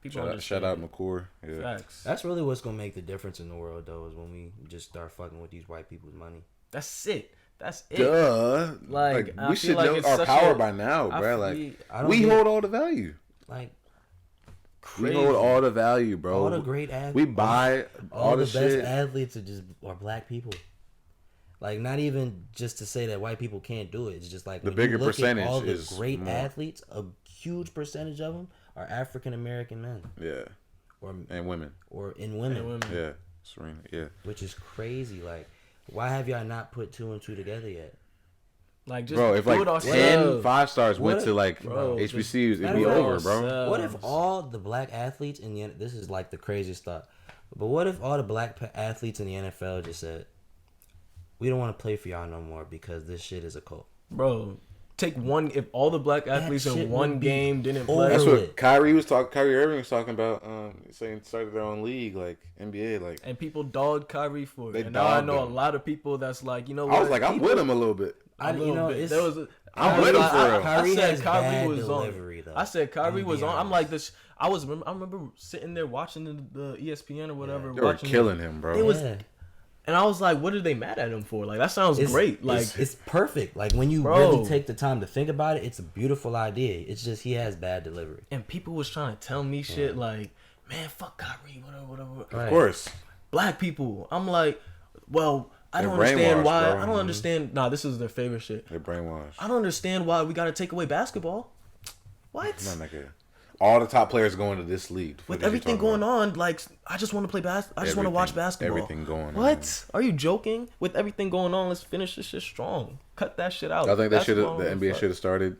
people shout out McCour. Yeah. Facts. That's really what's gonna make the difference in the world, though, is when we just start fucking with these white people's money. That's it. That's it. Duh. Like we should know our power by now, bro. Like we hold all the value. Like. Crazy. We hold all the value, bro. All the great athletes. We buy all the best shit. athletes are black people. Like, not even just to say that white people can't do it. It's just like the bigger percentage all the is great more. athletes. A huge percentage of them are African American men. Yeah. And women. Or in women. Yeah. Serena. Yeah. Which is crazy. Like, why have y'all not put 2 and 2 together yet? Like, just bro, if like 10 5 stars went to like HBCUs, it'd be over, bro. What if all the black athletes in the this is like the craziest thought, but what if all the black athletes in the NFL just said, we don't want to play for y'all no more because this shit is a cult? Bro, take one. If all the black athletes in one game didn't play, that's what Kyrie Irving was talking about. Saying started their own league, like NBA, like. And people dogged Kyrie for it. And now I know a lot of people that's like, you know what? I was like, I'm with him a little bit. I'm with him for real. I said Kyrie was delivery, on. though. I said Kyrie was on. I'm like this. I remember sitting there watching the ESPN or whatever. They were killing him, bro. It was, and I was like, what are they mad at him for? Like that sounds great. Like it's perfect. Like when you really take the time to think about it, it's a beautiful idea. It's just he has bad delivery. And people was trying to tell me shit like, man, fuck Kyrie, whatever. Right. Of course. Black people. I'm like, well. I don't understand why. Bro. I don't understand. Nah, this is their favorite shit. They're brainwashed. I don't understand why we got to take away basketball. What? All the top players going to this league. With everything going on, like, I just want to play basketball. I just want to watch basketball. Everything going on. What? Are you joking? With everything going on, let's finish this shit strong. Cut that shit out. I think the NBA should have started,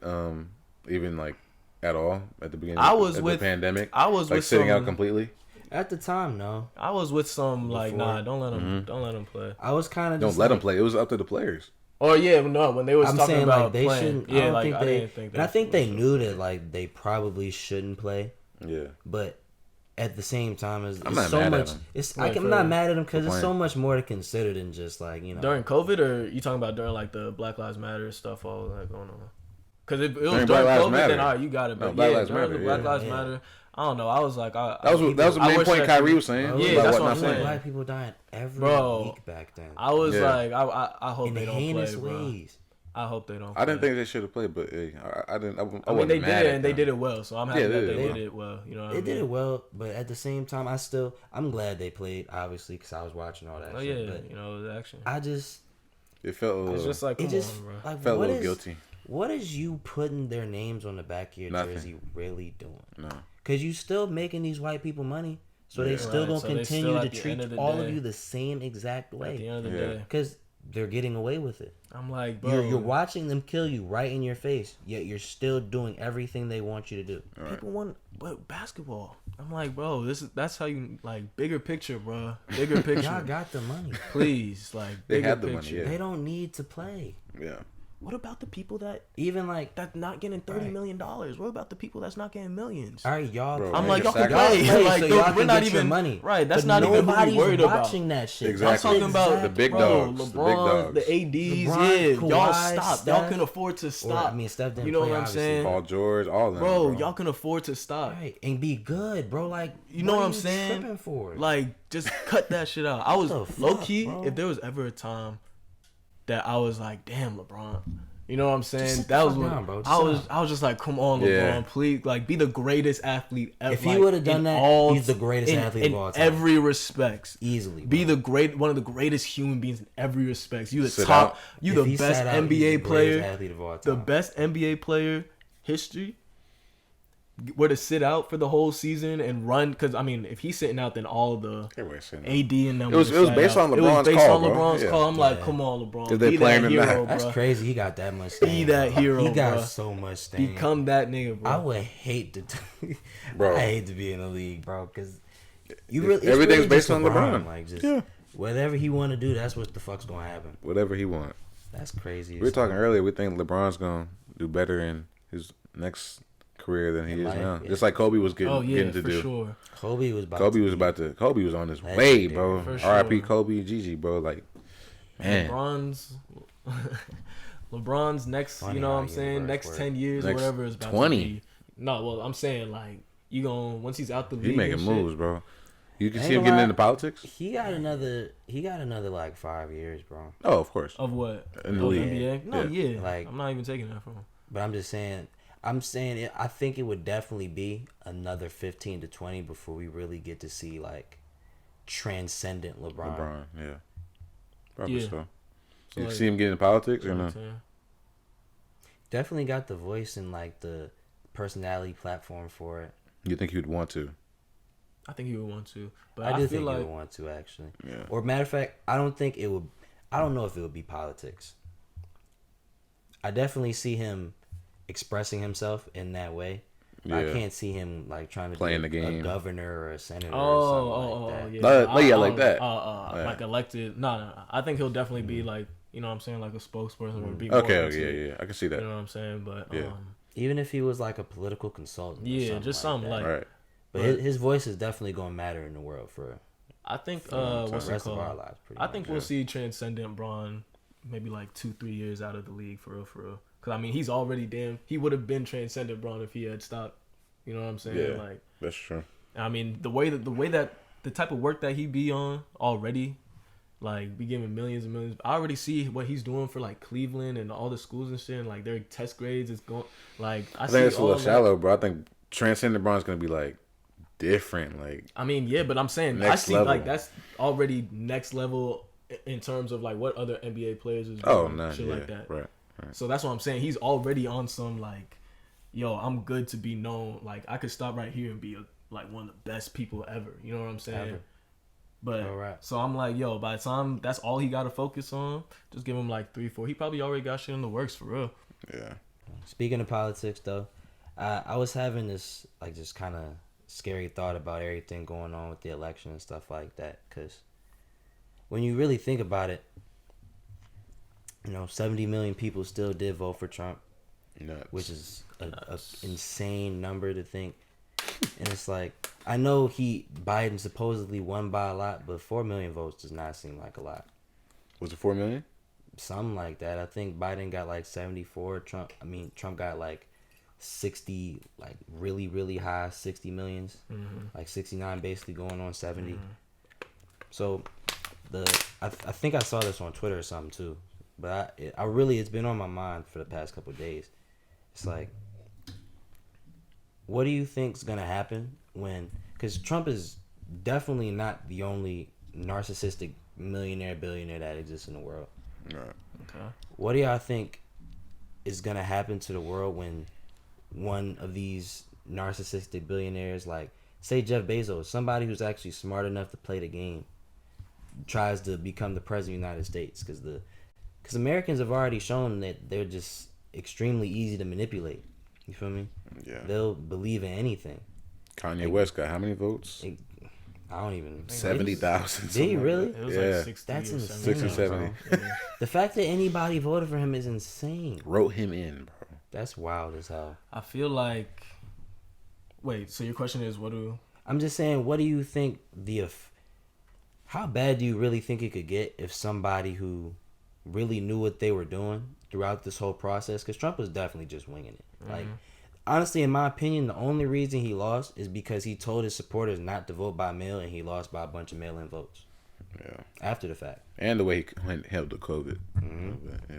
even like at all at the beginning. The pandemic. I was like with sitting out completely. At the time, no. I was with some like, nah, don't let them play. I was kind of don't let them play. It was up to the players. Oh yeah, no. When they was talking about like they playing, shouldn't. yeah, I didn't think they. And I think they sure. knew that like they probably shouldn't play. Yeah. But at the same time, I'm not mad at them. I'm not mad at them because it's so much more to consider than just like during COVID, or you talking about during like the Black Lives Matter stuff, all that going on. Because if it was during COVID, then all right, you got it. But Black Lives Matter, the Black Lives Matter. I don't know. I was like, that was the main point Kyrie was saying. Yeah, that's what I'm saying. Black people dying every week back then. I was like, I hope they don't play, bro. Ways. I hope they don't. I didn't think they should have played, but hey, I didn't. I mean, they did it and they did it well. So I'm happy that they did it well. You know, what I mean? They did it well, but at the same time, I'm glad they played. Obviously, because I was watching all that. Oh shit, yeah, but you know, the action. It felt a little. It's just like, come on, bro. Like, felt a little guilty. What is you putting their names on the back of your jersey really doing? No. Because you still making these white people money, so they still gonna continue to treat all of you the same exact way. At the end of the day, because they're getting away with it. I'm like, bro, you're watching them kill you right in your face, yet you're still doing everything they want you to do. Right. People want basketball. I'm like, bro, that's how you like bigger picture, bro. Bigger picture. Y'all got the money. Please, like they bigger have the picture. money. Yeah. They don't need to play. Yeah. what about the people that even like that's not getting $30 million? What about the people that's not getting millions? All right, y'all. Bro, I'm like, y'all can y'all play. Like, so y'all we're can not get your even money. right. That's But not even who we nobody's worried about. watching that shit. Exactly. I'm talking about the big dogs, LeBron, the big dogs, the ADs. LeBron, Y'all Kawhi, stop. Steph, Y'all can afford to stop. Steph didn't You know play, what I'm obviously. saying? Paul George, all of them, Bro, y'all can afford to stop. Right, and be good, bro. Like, You know what I'm are you saying? Tripping for? Like, just cut that shit out. I was the fuck, low key. bro? If there was ever a time that I was like, damn, LeBron. You know what I'm saying? sit the That was fuck what down, bro. Just I sit was. down. I was just like, come on, LeBron, Yeah. please, like, be the greatest athlete ever. If he like, would've done in that, all- he's the greatest athlete of all time. In every respects. Easily, bro. Be one of the greatest human beings in every respects. You the Sit top. out. You If the he best sat out, he's NBA the greatest player. athlete of all The time. best NBA player history. Were to sit out for the whole season and run, because I mean, if he's sitting out, then all the Everybody saying that. AD and them. It was based based on LeBron's based call, on bro. LeBron's Yeah. call. I'm like, Yeah. come on, LeBron, If they be playing that or not. hero, That's bro. crazy. He got that much. Be Stain, that bro. hero, He got bro. so much stain. Become that nigga, bro. I would hate to, Bro. I hate to be in the league, bro, because it's Everything's really based just on LeBron. Like, just Yeah. whatever he want to do, that's what the fuck's gonna happen. Whatever he want. That's crazy. We were talking earlier. We think LeBron's gonna do better in his next career than he In is life, now. yeah. Just like Kobe was getting, Oh yeah, getting to for do. sure. Kobe was about. Kobe was on his way, Legendary, bro. for R.I.P. sure. Kobe, Gigi, bro. Like, man, LeBron's next. Funny You know what how I'm saying? universe Next works. 10 years, Next whatever is about 20. to be. No, well, I'm saying like you gonna once he's out the league. he making and shit, moves, bro. You can Ain't see him gonna getting lie. into politics. He got another. He got another like 5 years, bro. Oh, of course. Of what? In the Of league. NBA? No, Yeah. yeah. Like- I'm not even taking that from him. But I'm just saying. I'm saying it. I think it would definitely be another 15 to 20 before we really get to see like transcendent LeBron. LeBron, yeah, probably Yeah. so. So, You like, see him get into politics you or know no? what I'm saying? Definitely got the voice and like the personality platform for it. You think he would want to? I think he would want to, but I I, do feel think like he would want to actually. Yeah. Or matter of fact, I don't think it would. I don't know if it would be politics. I definitely see him expressing himself in that way. But Yeah. I can't see him like trying to Playing be the game. a governor or a senator or something like that. yeah. Like that. Like Yeah. elected. No. I think he'll definitely be like, you know what I'm saying, like a spokesperson or be Okay, more okay, into, yeah, I can see that. You know what I'm saying? But Yeah. Even if he was like a political consultant. Or yeah, something just like something that. like. Right. But his voice is definitely going to matter in the world for I think long what's the it rest of our called? lives. Pretty I think much. we'll see transcendent Braun maybe like 2-3 years out of the league for real. Cause I mean he's already he would have been transcendent Braun if he had stopped. You know what I'm saying? Yeah. Like That's true. I mean the way that the type of work that he be on already, like be giving millions and millions. I already see what he's doing for like Cleveland and all the schools and shit. And, like their test grades is going like I see think it's a all little that. shallow, bro. I think transcendent Bron's gonna be like different, like I mean, yeah, but I'm saying Next I see level. like that's already next level in terms of like what other NBA players is doing, oh no, shit yeah, like that. right. So that's what I'm saying. He's already on some like, yo, I'm good to be known. Like I could stop right here and be like one of the best people ever. You know what I'm saying? Ever. But Alright. so I'm like, yo, by the time that's all he got to focus on, just give him like 3-4. He probably already got shit in the works for real. Yeah. Speaking of politics, though, I was having this like just kind of scary thought about everything going on with the election and stuff like that. Because when you really think about it, 70 million people still did vote for Trump, Nuts. which is a insane number to think. And it's like, I know Biden supposedly won by a lot, but 4 million votes does not seem like a lot. Was it 4 million? Something like that. I think Biden got like 74. Trump got like 60, like really, really high 60 millions. Like 69 basically going on 70. So I think I saw this on Twitter or something too. But it's been on my mind for the past couple of days. It's like, what do you think's gonna happen because Trump is definitely not the only narcissistic billionaire that exists in the world. Right. Okay. What do y'all think is gonna happen to the world when one of these narcissistic billionaires, like say Jeff Bezos, somebody who's actually smart enough to play the game, tries to become the president of the United States? Because Americans have already shown that they're just extremely easy to manipulate. You feel me? Yeah. They'll believe in anything. Kanye West got how many votes? I don't even 70,000. Did he really? It was Yeah. like 60 That's or insane. 60, 70. Yeah. The fact that anybody voted for him is insane. Wrote him in, bro. That's wild as hell. I feel like. Wait, so your question is what do? I'm just saying, what do you think how bad do you really think it could get if somebody who really knew what they were doing throughout this whole process, because Trump was definitely just winging it. Like, honestly, in my opinion, the only reason he lost is because he told his supporters not to vote by mail, and he lost by a bunch of mail-in votes. Yeah. After the fact. And the way he held the COVID. Yeah.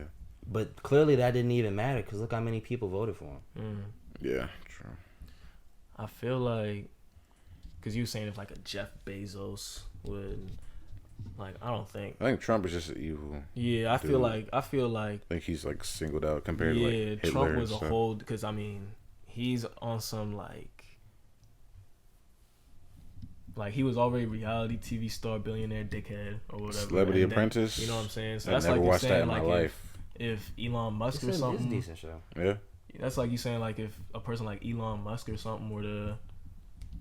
But clearly that didn't even matter, because look how many people voted for him. Yeah, true. I feel like, because you were saying if like a Jeff Bezos would, like, I don't think. I think Trump is just an evil. Yeah, I feel like. I think he's like singled out compared to like Hitler. Trump was and a stuff. whole, because I mean, he's on some like he was already reality TV star, billionaire, dickhead, or whatever. Celebrity and then, Apprentice. you know what I'm saying? So I that's never like you watched that saying in my like life. if Elon Musk or It's a something. decent show. Yeah. That's like you saying like if a person like Elon Musk or something were to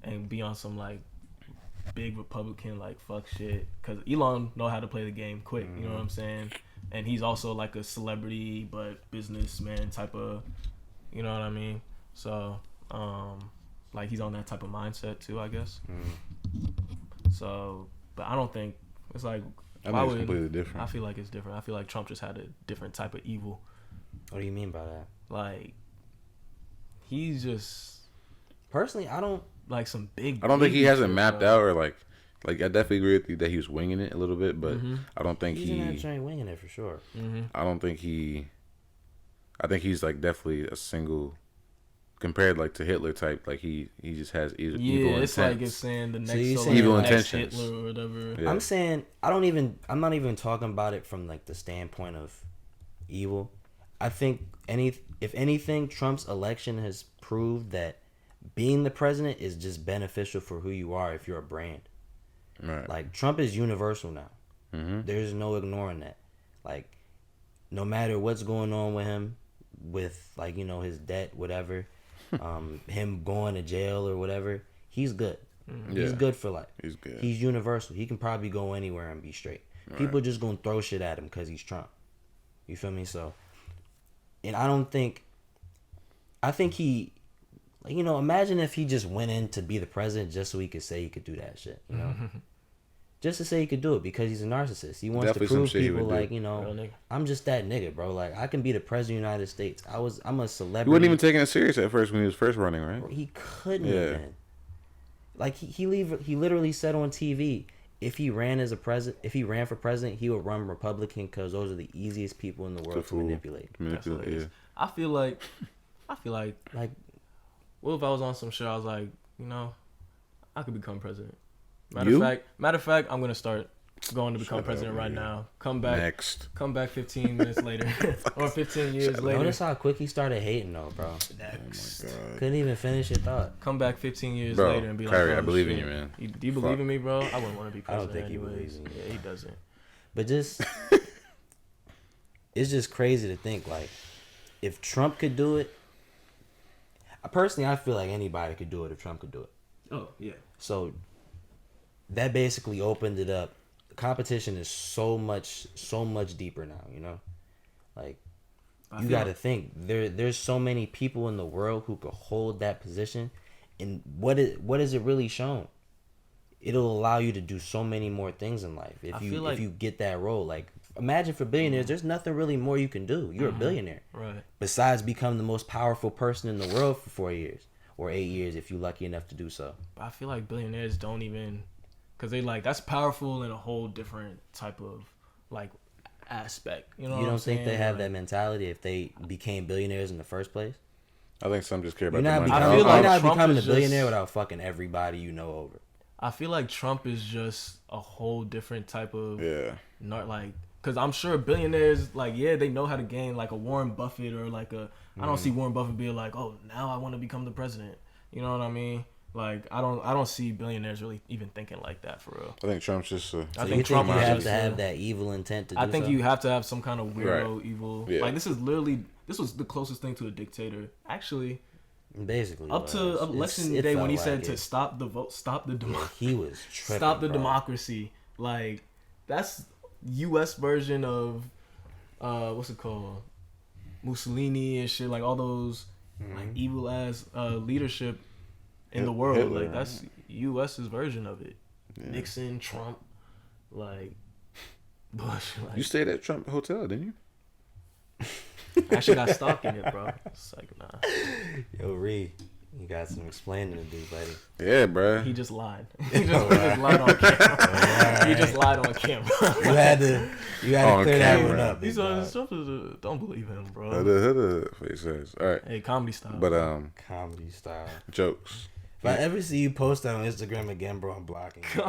and be on some like big Republican like fuck shit, because Elon know how to play the game quick. You know what I'm saying? And he's also like a celebrity but businessman type of, you know what I mean? So like he's on that type of mindset too, I guess. So, but I don't think it's like. I think it's completely different. I feel like it's different. I feel like Trump just had a different type of evil. What do you mean by that? Like, he's just Personally, I don't. like some big. I don't think he baby hasn't shit, mapped bro. out or like I definitely agree with you that he was winging it a little bit, but I don't think He's in that train winging it for sure. I don't think I think he's like definitely a single compared like to Hitler type. Like he just has evil Yeah, it's intents. like it's saying the next you so saying evil next intentions. Hitler or whatever. Yeah. I'm saying I'm not even talking about it from like the standpoint of evil. I think if anything, Trump's election has proved that being the president is just beneficial for who you are if you're a brand. Right. Like, Trump is universal now. There's no ignoring that. Like, no matter what's going on with him, with like, you know, his debt, whatever, him going to jail or whatever, he's good. He's good for life. He's good. He's universal. He can probably go anywhere and be straight. People just gonna throw shit at him because he's Trump. You feel me? So, and I think he, you know, imagine if he just went in to be the president just so he could say he could do that shit, you know? Just to say he could do it because he's a narcissist. He wants Definitely to prove some shit he people would do. like, you know, Real nigga. I'm just that nigga, bro. Like, I can be the president of the United States. I'm a celebrity. He wasn't even taking it serious at first when he was first running, right? He couldn't Yeah. have been. Like, he literally said on TV, if he ran for president, he would run Republican because those are the easiest people in the world to manipulate. That's what it Yeah. is. I feel like Like, what if I was on some show? I was like, you know, I could become president. You? Matter of fact, I'm gonna start going to become Shut president up, right nigga. now. Come back Next. 15 minutes later or 15 years later. notice how quick he started hating though, bro. Next. God. Couldn't even finish your thought. Come back 15 years Bro, later and be Khayri, like, I believe in shit. you, man. Do you believe in me, bro? I wouldn't want to be I don't president think he anyways. believes in you. Yeah, he doesn't. But just, it's just crazy to think, like, if Trump could do it, personally, I feel like anybody could do it if Trump could do it. Oh, yeah. So, that basically opened it up. The competition is so much deeper now, you know? Like, you got to think, there's so many people in the world who could hold that position, and what is it really shown? It'll allow you to do so many more things in life if you get that role. Like, imagine for billionaires, there's nothing really more you can do. You're a billionaire, Right. besides become the most powerful person in the world for 4 years or 8 years if you're lucky enough to do so. I feel like billionaires don't even, because they like, that's powerful in a whole different type of like aspect. You know You what don't I'm think saying? they have Like, that mentality if they became billionaires in the first place? I think some just care You're about not the money. I becoming, feel like you're not Trump becoming a is just- billionaire without fucking everybody you know over. I feel like Trump is just a whole different type of Yeah. not like, because I'm sure billionaires, like, yeah, they know how to gain, like a Warren Buffett or like a, I don't see Warren Buffett being like, oh, now I want to become the president. You know what I mean? Like, I don't see billionaires really even thinking like that for real. I think Trump's just So I you think think Trump you is have just to have that evil intent to do I think so? you have to have some kind of weirdo Right. evil. Yeah. Like, this was the closest thing to a dictator. Actually, Basically, up to election day when he said to stop the vote, stop the democracy. He was tripping, stop the bro. democracy. Like that's U.S. version of what's it called? Mussolini and shit. Like all those like evil ass leadership in the world. Hitler. Like that's U.S.'s version of it. Yeah. Nixon, Trump, like Bush. Like, You stayed at Trump Hotel, didn't you? I actually got stock in it, bro. It's like nah. Yo, Reed, you got some explaining to do, buddy. Yeah, bro. He just lied. He just lied on camera. He just lied on camera. You had to clear that one up. These big are dog. stuff is don't believe him, bro. Face says. All right. Hey, comedy style. But Comedy style. jokes. If I ever see you post that on Instagram again, bro, I'm blocking you.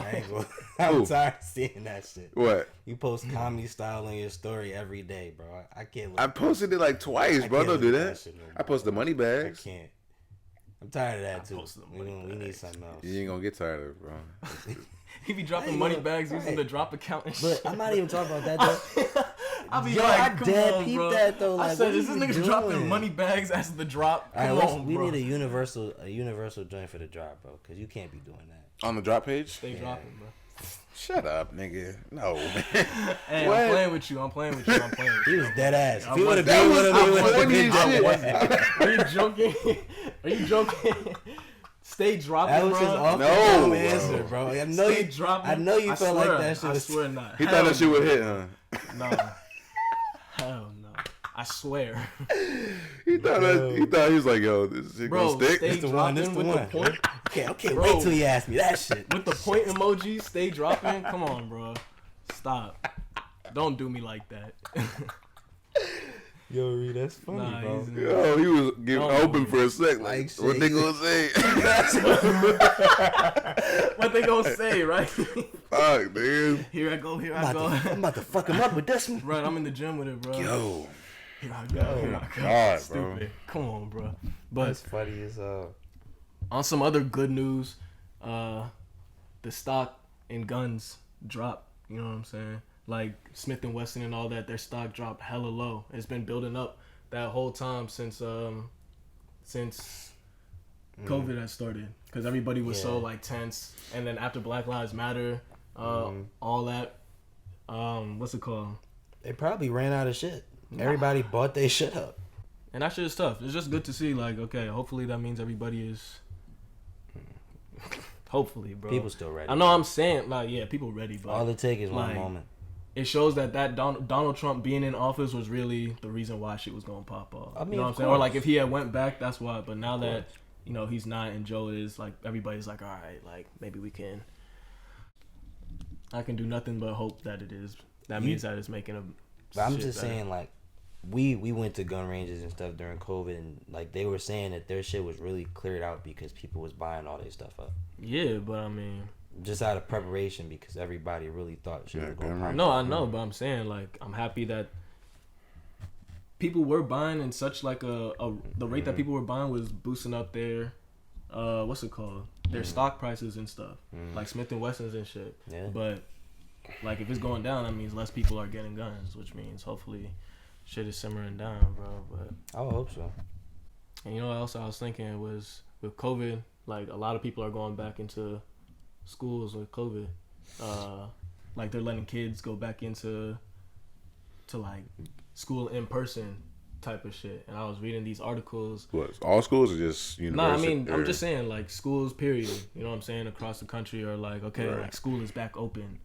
I'm tired of seeing that shit. What? You post comedy style on your story every day, bro. I can't look I posted it like twice, bro. Don't do that. shit no more. I posted the money I bags. can't. I'm tired of that too. posted the We money need bags. something else. You ain't gonna get tired of it, bro. He be dropping money bags using the drop account and But shit. I'm not even talking about that though. I be Yo, like, I come dead on, peep bro. that, though. I Like, said, what is this are you nigga dropping doing? money bags as the drop? All Come right, on, we bro. need a universal joint for the drop, bro, because you can't be doing that. On the drop page? Stay dropping, bro. Shut up, nigga. No, man. Hey, What? I'm playing with you. I'm playing with you. I'm playing with He you. was dead ass. If he was- would have that been was with him, he would have funny been as dead shit. ass. Are you joking? Are you joking? Stay dropping, That was bro. his off No, the dome bro. answer, bro. I know Stay you. dropping. I know you I felt swear, like that shit I was. swear not. He Hell thought that shit would hit, huh? No. Hell no. I swear. He thought he was like, yo, this shit Bro, gonna stick. stay It's the one. dropping It's the with one. the point. Okay. Bro. Wait till you ask me that shit. With the point emoji, stay dropping. Come on, bro. Stop. Don't do me like that. Yo, Reed, that's funny, Nah, bro. he's Yo, he was getting Don't open do for a sec. Like Like, what shit. they gonna say? what they gonna say, right? Fuck, dude. Here I go. I'm about to fuck him up with this one. Right, I'm in the gym with it, bro. Yo. Here I go. Here I go. God, Stupid. bro. Come on, bro. But That's funny as hell. on some other good news, the stock in guns dropped. You know what I'm saying? Like Smith & Wesson and all that, their stock dropped hella low. It's been building up that whole time since COVID had started, because everybody was so like tense. And then after Black Lives Matter, all that, what's it called? They probably ran out of shit. Everybody bought their shit up. And that shit is tough. It's just good to see, like, okay, hopefully that means everybody is. Hopefully, bro. People still ready. I know I'm saying, like, yeah, people ready, but All it takes is one like, moment. it shows that Donald Trump being in office was really the reason why shit was gonna pop off. I mean, you know what I'm of saying? Or course. like if he had went back, that's why. But now that he's not and Joe is, like, everybody's like, all right, like maybe we can. I can do nothing but hope that it is. That means that it's making a. But I'm shit just better. saying, like, we went to gun ranges and stuff during COVID, and like they were saying that their shit was really cleared out because people was buying all their stuff up. Yeah, but I mean. Just out of preparation because everybody really thought shit was going to No, I know, but I'm saying, like, I'm happy that people were buying in such like the rate that people were buying was boosting up their what's it called, their stock prices and stuff, like Smith & Wessons and shit. Yeah. But like if it's going down, that means less people are getting guns, which means hopefully shit is simmering down, bro. But I would hope so. and you know what else I was thinking was with COVID, like a lot of people are going back into schools with COVID. Like they're letting kids go back into like school in person type of shit. And I was reading these articles. What? All schools or just No, university? I mean, I'm just saying, like, schools, period. You know what I'm saying? Across the country are like, okay, Right. like, school is back open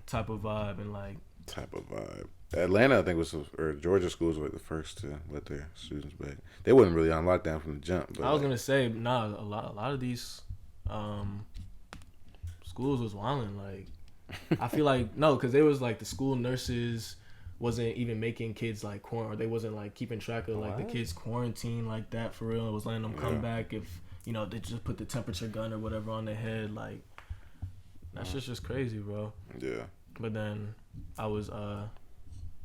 type of vibe. And, like... Type of vibe. Atlanta, I think, or Georgia schools were the first to let their students back. They wasn't really on lockdown from the jump. But I was going to say, nah, a lot of these schools was wilding. Like, I feel like, no, because they was, like, the school nurses wasn't even making kids, like, quarantine, or they wasn't, like, keeping track of, like, the kids quarantine like that for real. It was letting them come back if, you know, they just put the temperature gun or whatever on their head. Like, that's just crazy, bro. Yeah. But then I was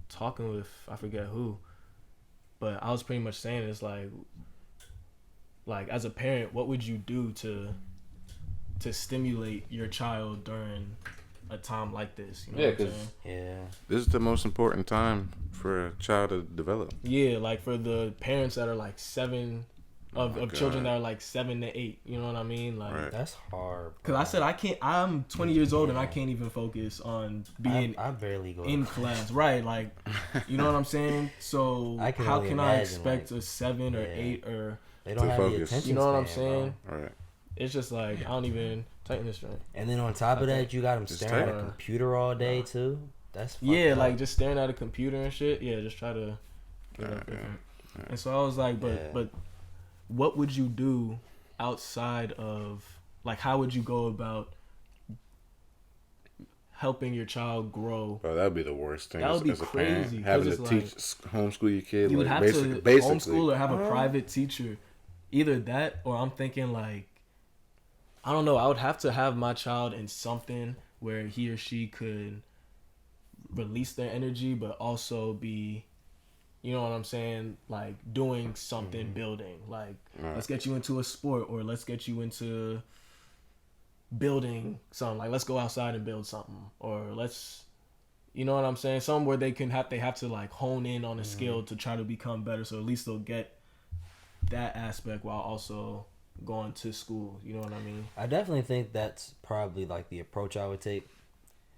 talking with, I forget who, but I was pretty much saying it's like as a parent, what would you do to stimulate your child during a time like this? You know what I'm saying? Yeah. This is the most important time for a child to develop. Yeah, like for the parents that are like 7 of children that are like 7 to 8. You know what I mean? Like Right. That's hard. Because I said I can't. I'm 20 years old and I can't even focus on being I barely go in class. Right? Like, you know what I'm saying? So I can how only can I imagine, expect like, a 7 or 8 or They don't To have the focus. attention you know what I'm span, saying? bro. Right. It's just like I don't even tighten this joint. And then on top of that, you got them Just staring at a tight. computer all day too. That's fucked Yeah, up. like just staring at a computer and shit. Yeah, just try to get up different. And so I was like, but what would you do outside of like how would you go about helping your child grow? Bro, that would be the worst thing. That would be as a crazy, parent, having 'cause to it's teach, homeschool your kid. You would like, have to basically. homeschool or have a private teacher. Either that or I'm thinking like, I don't know, I would have to have my child in something where he or she could release their energy but also be, you know what I'm saying, like doing something, building. Like, let's get you into a sport or let's get you into building something. Like, let's go outside and build something. Or let's, you know what I'm saying? Something where they have to like hone in on a skill to try to become better. So at least they'll get that aspect while also going to school. You know what I mean? I definitely think that's probably like the approach I would take.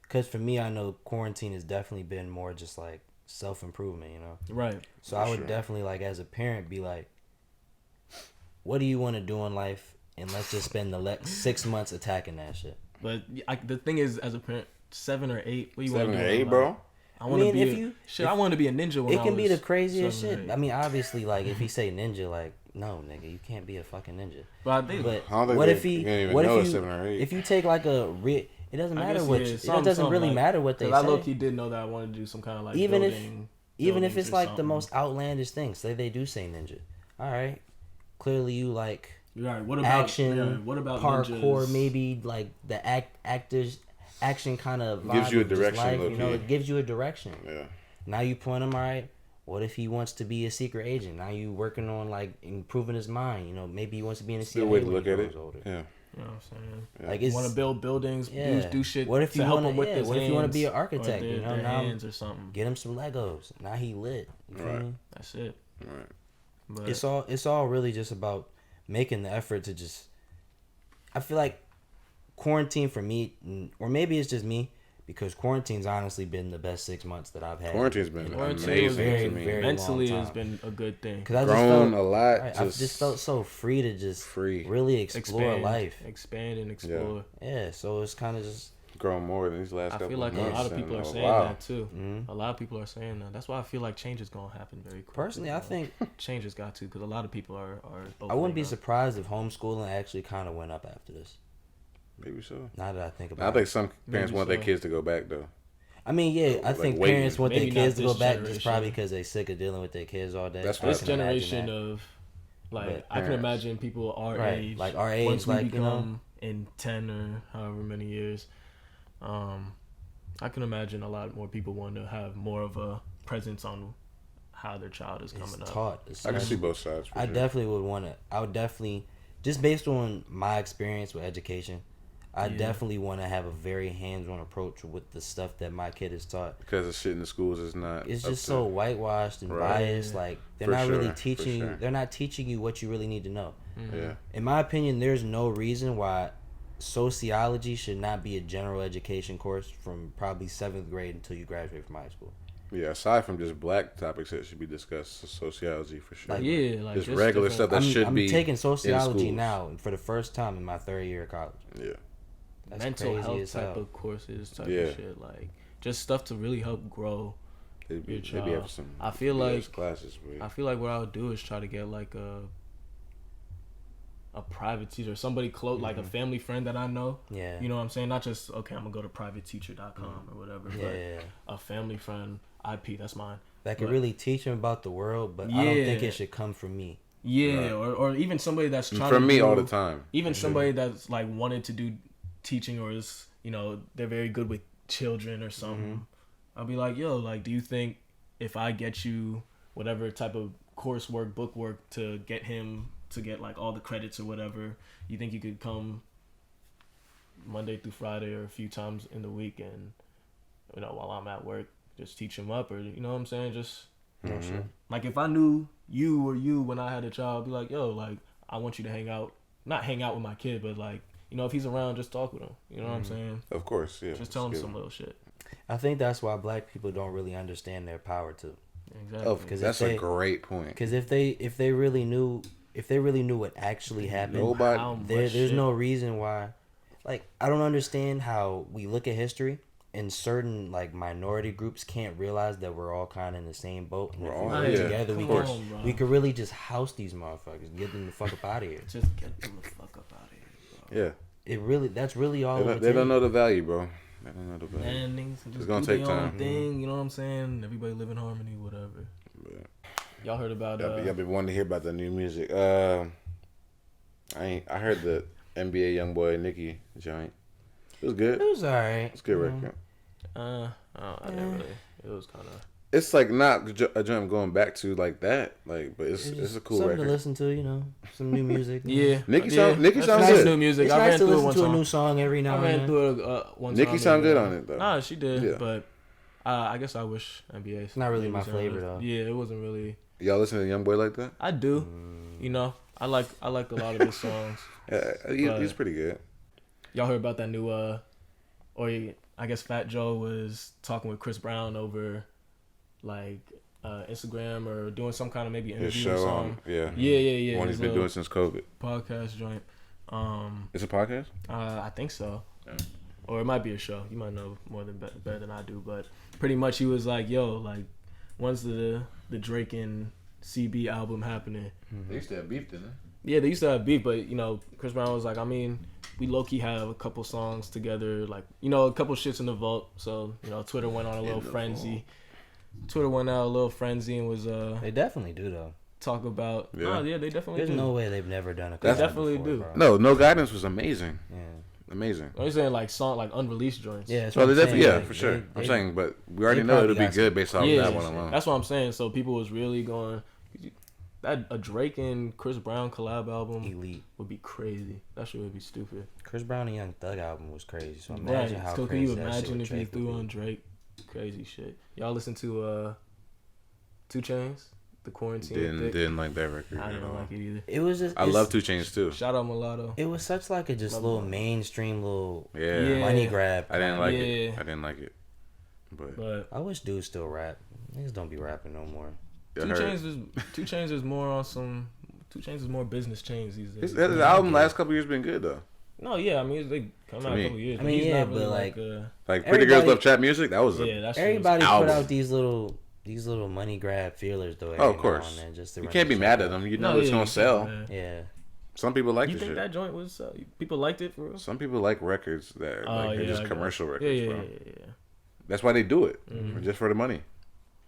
Because for me, I know quarantine has definitely been more just like self-improvement, you know? Right. So I would definitely, like, as a parent, be like, what do you want to do in life? And let's just spend the 6 months attacking that shit. But the thing is, as a parent, 7 or 8, what do you want to 7 do? or 8, bro. I want to mean, be I wanted to be a ninja when It I can be was the craziest 7 or shit. 8. I mean, obviously, like, if he say ninja, like, no, nigga, you can't be a fucking ninja. But I think, But I don't think what they- if he? you can't even What know if it's you? 7 or 8. If you take like it doesn't I matter guess, what. yeah, It doesn't really like, matter what they 'cause say. I low-key did know that I wanted to do some kind of like Even if building, Even if it's or like the something. most outlandish thing, say they do say ninja. All right, clearly you like Right. What about action, what about parkour, ninjas? maybe like the actors action kind of Gives you a of just direction, life, low-key. you know, it gives you a direction. Yeah. Now you point him, all right, what if he wants to be a secret agent? Now you working on like improving his mind, you know, maybe he wants to be in the CIA Good way to when look he at grows it. older. Yeah. You know what I'm saying? Yeah. Like You it's want to build buildings, do shit. What if to you help want him with his what if you want to be an hands architect, or you know, their now hands or something. get him some Legos. Now he lit. You feel Right. me? That's it. Right. But It's all really just about making the effort to just. I feel like quarantine for me, or maybe it's just me, because quarantine's honestly been the best 6 months that I've had. Quarantine's been Quarantine amazing was very, to me. very mentally long has time. been a good thing. Because I Grown just felt a lot. I just felt so free to just Free. really explore life. Expand and explore. Yeah, so it's kind of just. grown more than these last I couple feel like of a months. lot of and people are a saying while. that too. Mhm. A lot of people are saying that. That's why I feel like change is gonna happen very quickly. Personally, I think change has got to, because a lot of people are. I wouldn't be opening up. surprised if homeschooling actually kind of went up after this. Maybe so. Now that I think I about think it. some parents Maybe want their so. kids to go back though. I mean, yeah, I Like think waiting. parents want their Maybe kids not to go this back just generation. probably because they sick of dealing with their kids all day. That's I what This can imagine generation that. of, like, But I can parents. imagine people our Right, age, like our age, once we like, you know? become in 10 or however many years, I can imagine a lot more people want to have more of a presence on how their child is coming It's up. taught. I can see both sides. For I sure. definitely would want to. I would definitely, just based on my experience with education, I definitely want to have a very hands-on approach with the stuff that my kid is taught. because the shit in the schools is not. It's up just to- so whitewashed and Right. biased. Like they're For not really sure, for teaching. sure. They're not teaching you what you really need to know. Yeah. In my opinion, there's no reason why sociology should not be a general education course from probably 7th grade until you graduate from high school. Yeah. Aside from just black topics that should be discussed, so sociology for sure. Like, Yeah, like just just regular different- stuff that I'm, should I'm be. taking in sociology schools. now for the first time in my 3rd year of college. Yeah. That's mental crazy health as type hell. of courses, type Yeah. of shit, like just stuff to really help grow. They'd be, Your they'd be child. having some. I feel BS like- classes. Bro. I feel like what I would do is try to get like a private teacher, somebody close, like a family friend that I know. Yeah. You know what I'm saying? Not just, okay, I'm gonna go to privateteacher.com or whatever, Yeah. but a family friend, IP, that's mine. That could But- really teach him about the world, but I don't think Yeah. it should come from me. Yeah, Right. or even somebody that's trying From to me do, all the time. even somebody that's like wanted to do teaching, or is, you know, they're very good with children or something. I'll be like, yo, like, do you think if I get you whatever type of coursework, book work to get him to get like all the credits or whatever, you think you could come Monday through Friday or a few times in the week and, you know, while I'm at work, just teach him up, or, you know what I'm saying? Just like if I knew you when I had a child, be like, yo, like I want you to not hang out with my kid, but like, you know, if he's around, just talk with him. You know what I'm saying? Of course, yeah. Just tell him some little shit. I think that's why black people don't really understand their power too. Exactly. That's a great point. Because if they really knew what actually happened, there's no reason why. Like, I don't understand how we look at history and certain like minority groups can't realize that we're all kind of in the same boat. And We're if all we work together. We could really just house these motherfuckers and get them the fuck up out of here. Just get them the fuck up out of here, bro. Yeah. That's really all. They don't know the value, bro. They don't know the value. Man, it's gonna take time. Thing, you know what I'm saying? Everybody live in harmony, whatever. But y'all heard about? Y'all been wanting to hear about the new music. I heard the NBA YoungBoy Nicki joint. It was good. It was alright. It's a good record. I didn't really. It was kind of. It's like not a joint I'm going back to like that, like, but it's a cool something record. To listen to, you know, some new music. Yeah, Nicki sounds nice good. New music. It's I nice ran to through listen one to song. a new song every now and then. I ran through one song. Nicki sound good on it though. Nah, she did, yeah. But I guess I wish NBA. It's not really my flavor though. Yeah, it wasn't really. Y'all listen to YoungBoy like that? I do. You know, I like a lot of his songs. Yeah, he's pretty good. Y'all heard about that new I guess Fat Joe was talking with Chris Brown over like Instagram or doing some kind of maybe interview His show or something. Yeah. One he's been doing since COVID. Podcast joint. It's a podcast? I think so. Yeah. Or it might be a show. You might know more than better than I do, but pretty much he was like, "Yo, like, when's the Drake and CB album happening?" They used to have beef, didn't they? Yeah, they used to have beef, but you know, Chris Brown was like, I mean, we low key have a couple songs together, like, you know, a couple shits in the vault. So, you know, Twitter went on a little frenzy. Twitter went out a little frenzy and was They definitely do though. Talk about yeah, they definitely There's do. no way they've never done a They definitely before, do. Bro. No Guidance was amazing. Yeah. Amazing. I'm saying like unreleased joints. Yeah, that's Well, what they I'm definitely, saying. yeah, Like, for sure. they, I'm saying, but we already they know it'll probably be good based off of that one alone. That's what I'm saying. So people was really going. That a Drake and Chris Brown collab album elite would be crazy. That shit would be stupid. Chris Brown and Young Thug album was crazy. So imagine how so crazy can you that shit imagine with if you Drake threw would on be. Drake? Crazy shit. Y'all listen to 2 Chainz, the Quarantine. Didn't like that record. I didn't like it either. It was just. I love 2 Chainz too. Shout out Mulatto. It was such like a just little mainstream little Yeah. money grab. I didn't like Yeah. it. I didn't like it. But I wish dudes still rap. Niggas don't be rapping no more. 2 Chainz is more on some. 2 Chainz is more business chains these days. his album last couple years been good though. No, yeah, I mean they come out a couple years. I mean, he's yeah, not really but like Pretty Girls Love Trap Music. That was everybody put album. out these little money grab feelers though. Oh, of course. Just to You run can't the be shit mad at out. them. You know it's gonna sell. Yeah. Some people like You the think shit. that joint was people liked it for real? Some people like records that they're just commercial records, bro. Yeah. That's why they do it, just for the money.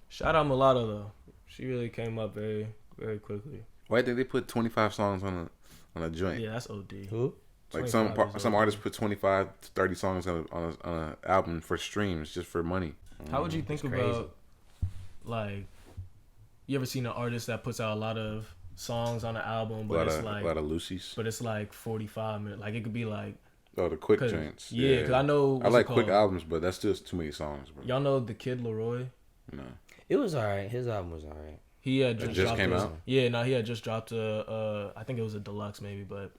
Shout out Mulatto though. She really came up very, very quickly. Why did they put 25 songs on a joint? Yeah, that's OD. Who? Like some artists put 25 to 30 songs on an album for streams just for money. How would you think about like you ever seen an artist that puts out a lot of songs on an album, but it's like a lot of Lucy's. but it's like 45 minutes. Like it could be like the quick joints. Yeah, because I know I like quick albums, but that's just too many songs, bro. Y'all know the Kid Leroy? No. It was alright. His album was alright. He had just came out. Yeah, no, he had just dropped I think it was a deluxe maybe, but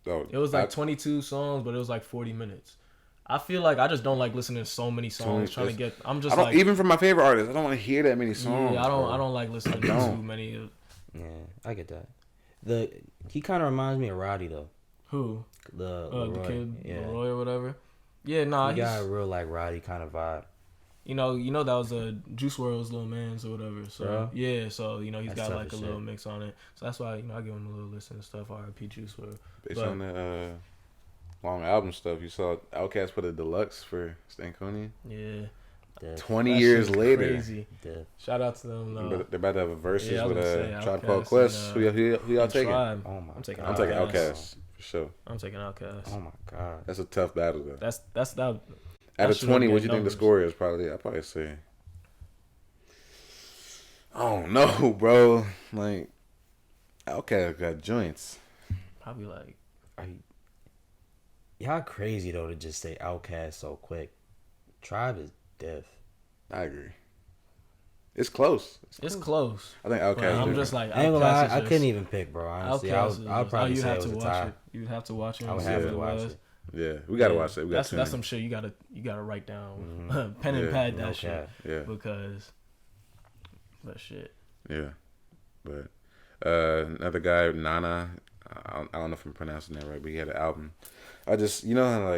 it was like 22 songs, but it was like 40 minutes. I feel like I just don't like listening to so many songs. Even for my favorite artists, I don't want to hear that many songs. Yeah, I don't like listening to too many. Yeah, I get that. He kind of reminds me of Roddy though. Who? The Kid yeah. Leroy or whatever. Yeah, nah, he got a real like Roddy kind of vibe. You know that was a Juice WRLD's Little Man's or whatever. So yeah, so he's that's got like a shit. little mix on it. So that's why I give him a little listen and stuff. R.I.P. Juice WRLD. Based on the long album stuff, you saw Outkast put a deluxe for Stankonia. Yeah. 20 years later. Crazy. Shout out to them. They're about to have a versus with Tribe Outkast Called Quest. And, who y'all taking? Oh my I'm taking Outkast for sure. I'm taking Outkast. Oh my god. That's a tough battle though. That's that. Out of 20, what do you think the numbers. score is? I'd probably say. I don't know, bro. Like, Outkast got joints. Probably like. Y'all crazy though to just say Outkast so quick. Tribe is deaf. I agree. It's close. It's close. I think Outkast. I'm just like, I ain't gonna lie, I just- couldn't even pick, bro. Honestly, I'll probably say it was a tie. You'd have to watch it. I would have to watch it. Yeah, we gotta watch it. That's some shit you gotta write down, pen and pad that shit. Yeah, because that shit. Yeah, but another guy, Nana. I don't know if I'm pronouncing that right, but he had an album. I just how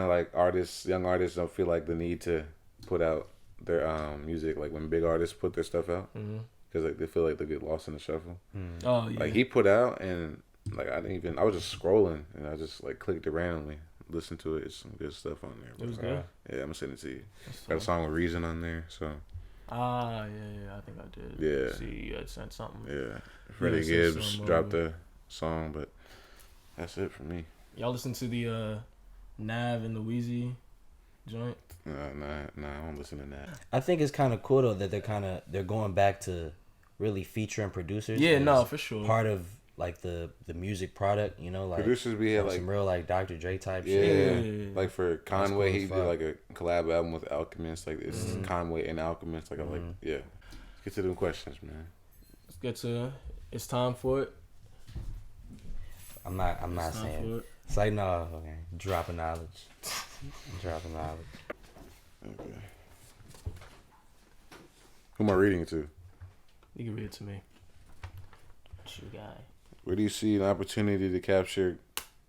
like artists, young artists don't feel like the need to put out their music like when big artists put their stuff out because like they feel like they get lost in the shuffle. Oh yeah. Like he put out and like I was just scrolling and I just like clicked it randomly, listened to it. It's some good stuff on there. It was good. Yeah, I'm gonna send it to you. Got a song with Reason on there, so. Ah yeah, I think I did. Yeah. See, you had sent something. Yeah, Freddie Gibbs dropped a song, but that's it for me. Y'all listen to the Nav and the Wheezy joint? Nah, I don't listen to that. I think it's kind of cool though that they're going back to really featuring producers. Yeah, no, for sure. Part of like the music product, like producers we had like some real like Dr. Dre type shit. Yeah. Like for Conway, cool he as did fuck. like a collab album with Alchemist. Like it's Conway and Alchemist. Like I'm like, yeah. Let's get to them questions, man. Let's get to it's time for it. I'm not saying. It's like no, okay. Dropping knowledge. Dropping knowledge. Okay. Who am I reading it to? You can read it to me. What you got? Where do you see an opportunity to capture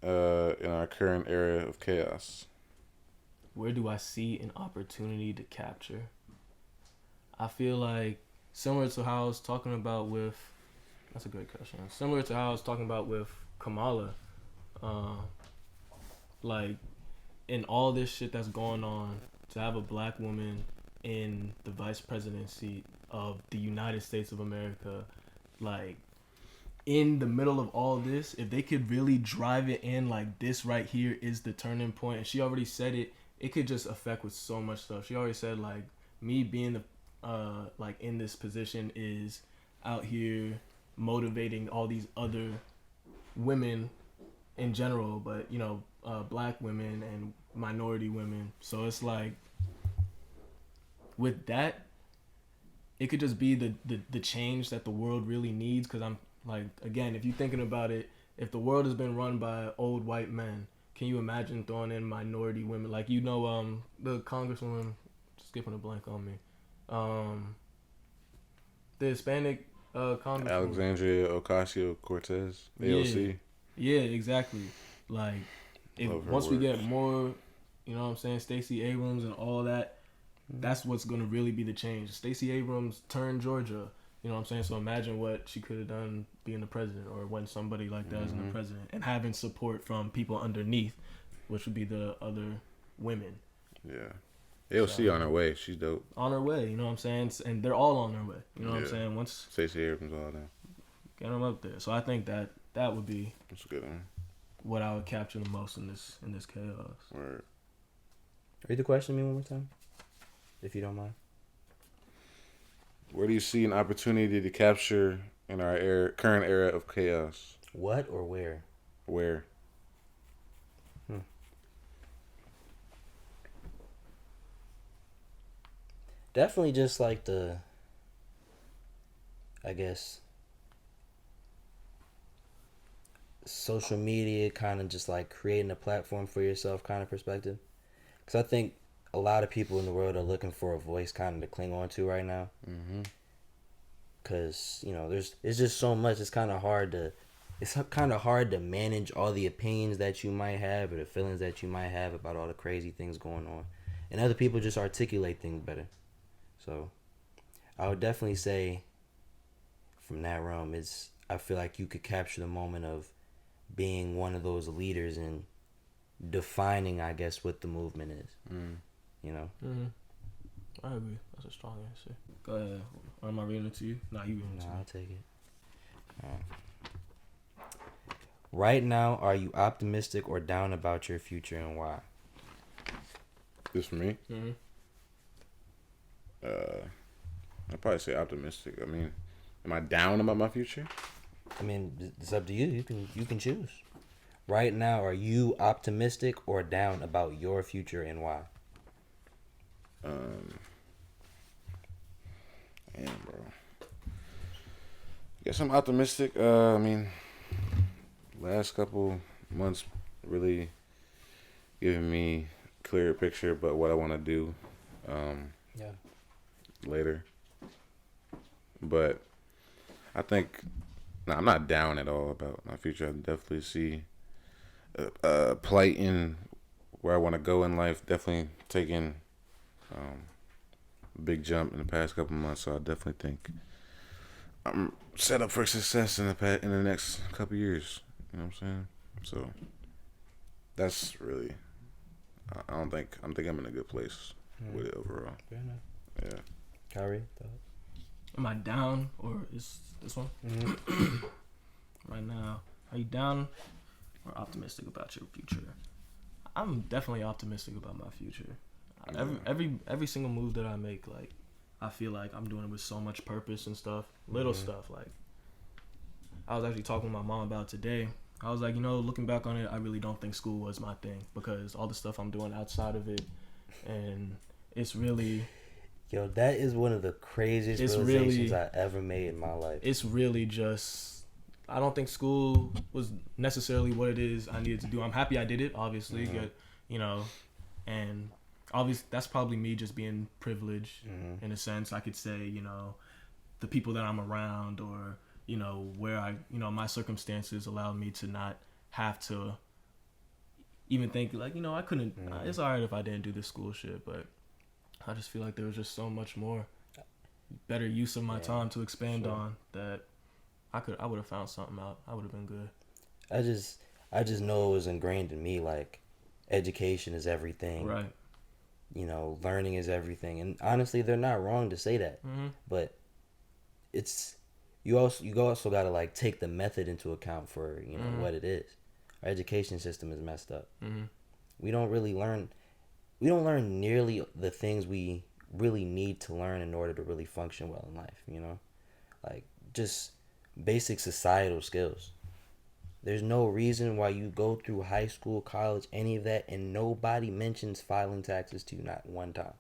in our current era of chaos? Where do I see an opportunity to capture? I feel like similar to how I was talking about with. That's a great question. Similar to how I was talking about with Kamala, like in all this shit that's going on, to have a black woman in the vice presidency of the United States of America, like in the middle of all this, if they could really drive it in, like this right here is the turning point. And she already said it could just affect with so much stuff. She already said like me being the like in this position is out here motivating all these other women in general, but black women and minority women. So it's like with that, it could just be the change that the world really needs. Because I'm like, again, if you're thinking about it, if the world has been run by old white men, can you imagine throwing in minority women? Like the congresswoman, skipping a blank on me, the Hispanic congresswoman, Alexandria Ocasio-Cortez, AOC. Yeah, exactly. Like, once we get more, Stacey Abrams and all that, that's what's going to really be the change. Stacey Abrams turned Georgia, So imagine what she could have done being the president, or when somebody like that is the president, and having support from people underneath, which would be the other women. Yeah. AOC on her way. She's dope. On her way, And they're all on their way. What I'm saying? Once Stacey Abrams, all that. Get them up there. So I think that would be That's a good one. what I would capture the most in this chaos. Word. Read the question to me one more time, if you don't mind. Where do you see an opportunity to capture in our current era of chaos? What or where? Where? Definitely just like social media, kind of just like creating a platform for yourself kind of perspective. Because I think a lot of people in the world are looking for a voice kind of to cling on to right now. Because, it's just so much. It's kind of hard to manage all the opinions that you might have or the feelings that you might have about all the crazy things going on. And other people just articulate things better. So I would definitely say from that realm, I feel like you could capture the moment of being one of those leaders and defining, I guess, what the movement is. I agree. That's a strong answer. Go ahead. Or am I reading it to you? Nah, you reading it to me. I'll take it. All right. Right now, are you optimistic or down about your future, and why? This for me? I'd probably say optimistic. I mean, am I down about my future? I mean, it's up to you. You can choose. Right now, are you optimistic or down about your future, and why? Yes, I'm optimistic. I mean, last couple months really giving me a clearer picture about what I want to do later. But I think, I'm not down at all about my future. I definitely see a plight in where I want to go in life. Definitely taking a big jump in the past couple months. So I definitely think I'm set up for success in the next couple years. You know what I'm saying? So that's really, I'm in a good place with it overall. Fair enough. Yeah. Khayri, thoughts? Am I down or is this one? Right now, are you down or optimistic about your future? I'm definitely optimistic about my future. Every single move that I make, like, I feel like I'm doing it with so much purpose and stuff. Little stuff, like, I was actually talking with my mom about it today. I was like, looking back on it, I really don't think school was my thing because all the stuff I'm doing outside of it, and it's really... Yo, that is one of the craziest realizations I ever made in my life. It's really just... I don't think school was necessarily what it is I needed to do. I'm happy I did it, obviously, and obviously that's probably me just being privileged in a sense. I could say, the people that I'm around or, where I, my circumstances allowed me to not have to even think like, I couldn't, it's all right if I didn't do this school shit, but I just feel like there was just so much more better use of my time to expand on that I would have found something out. I would have been good. I just know it was ingrained in me, like, education is everything. Right. Learning is everything. And honestly, they're not wrong to say that. But it's, you also got to, like, take the method into account for, what it is. Our education system is messed up. We don't learn nearly the things we really need to learn in order to really function well in life, like just basic societal skills. There's no reason why you go through high school, college, any of that, and nobody mentions filing taxes to you, not one time.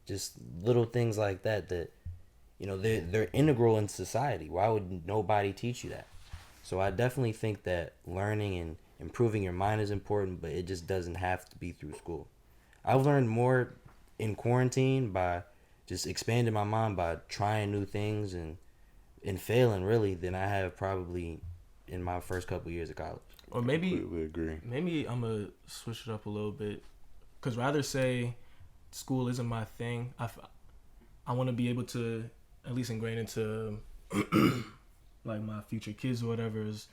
Just little things like that they're integral in society. Why would nobody teach you that? So I definitely think that learning and improving your mind is important, but it just doesn't have to be through school. I've learned more in quarantine by just expanding my mind by trying new things and failing really than I have probably in my first couple years of college. Or maybe Completely agree. Maybe I'm gonna switch it up a little bit, cause rather say school isn't my thing. I want to be able to at least ingrain into like my future kids or whatever is,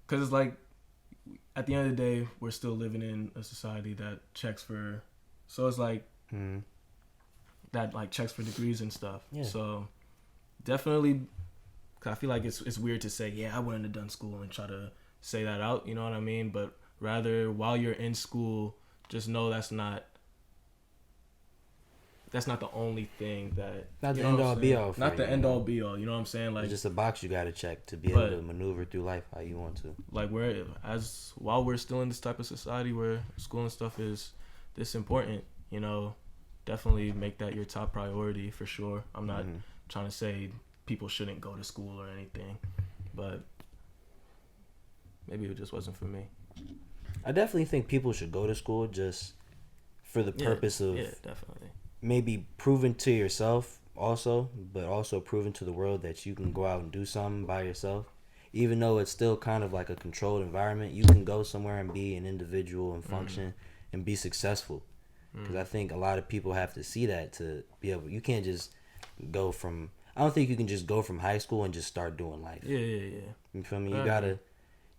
cause it's like at the end of the day we're still living in a society that checks for, so it's like that like checks for degrees and stuff. Yeah. So definitely, cause I feel like it's weird to say, I wouldn't have done school and try to say that out, you know what I mean? But rather, while you're in school, just know that's not the only thing that... Not the end all be all. Not the end all be all, you know what I'm saying? Like, it's just a box you gotta check to be able to maneuver through life how you want to. Like, while we're still in this type of society where school and stuff is this important, definitely make that your top priority for sure. I'm not trying to say people shouldn't go to school or anything, but maybe it just wasn't for me. I definitely think people should go to school just for the purpose of definitely maybe proving to yourself also, but also proving to the world that you can go out and do something by yourself. Even though it's still kind of like a controlled environment, you can go somewhere and be an individual and function and be successful. Because I think a lot of people have to see that to be able. You can't just go from. I don't think you can just go from high school and just start doing life. Yeah. You feel me?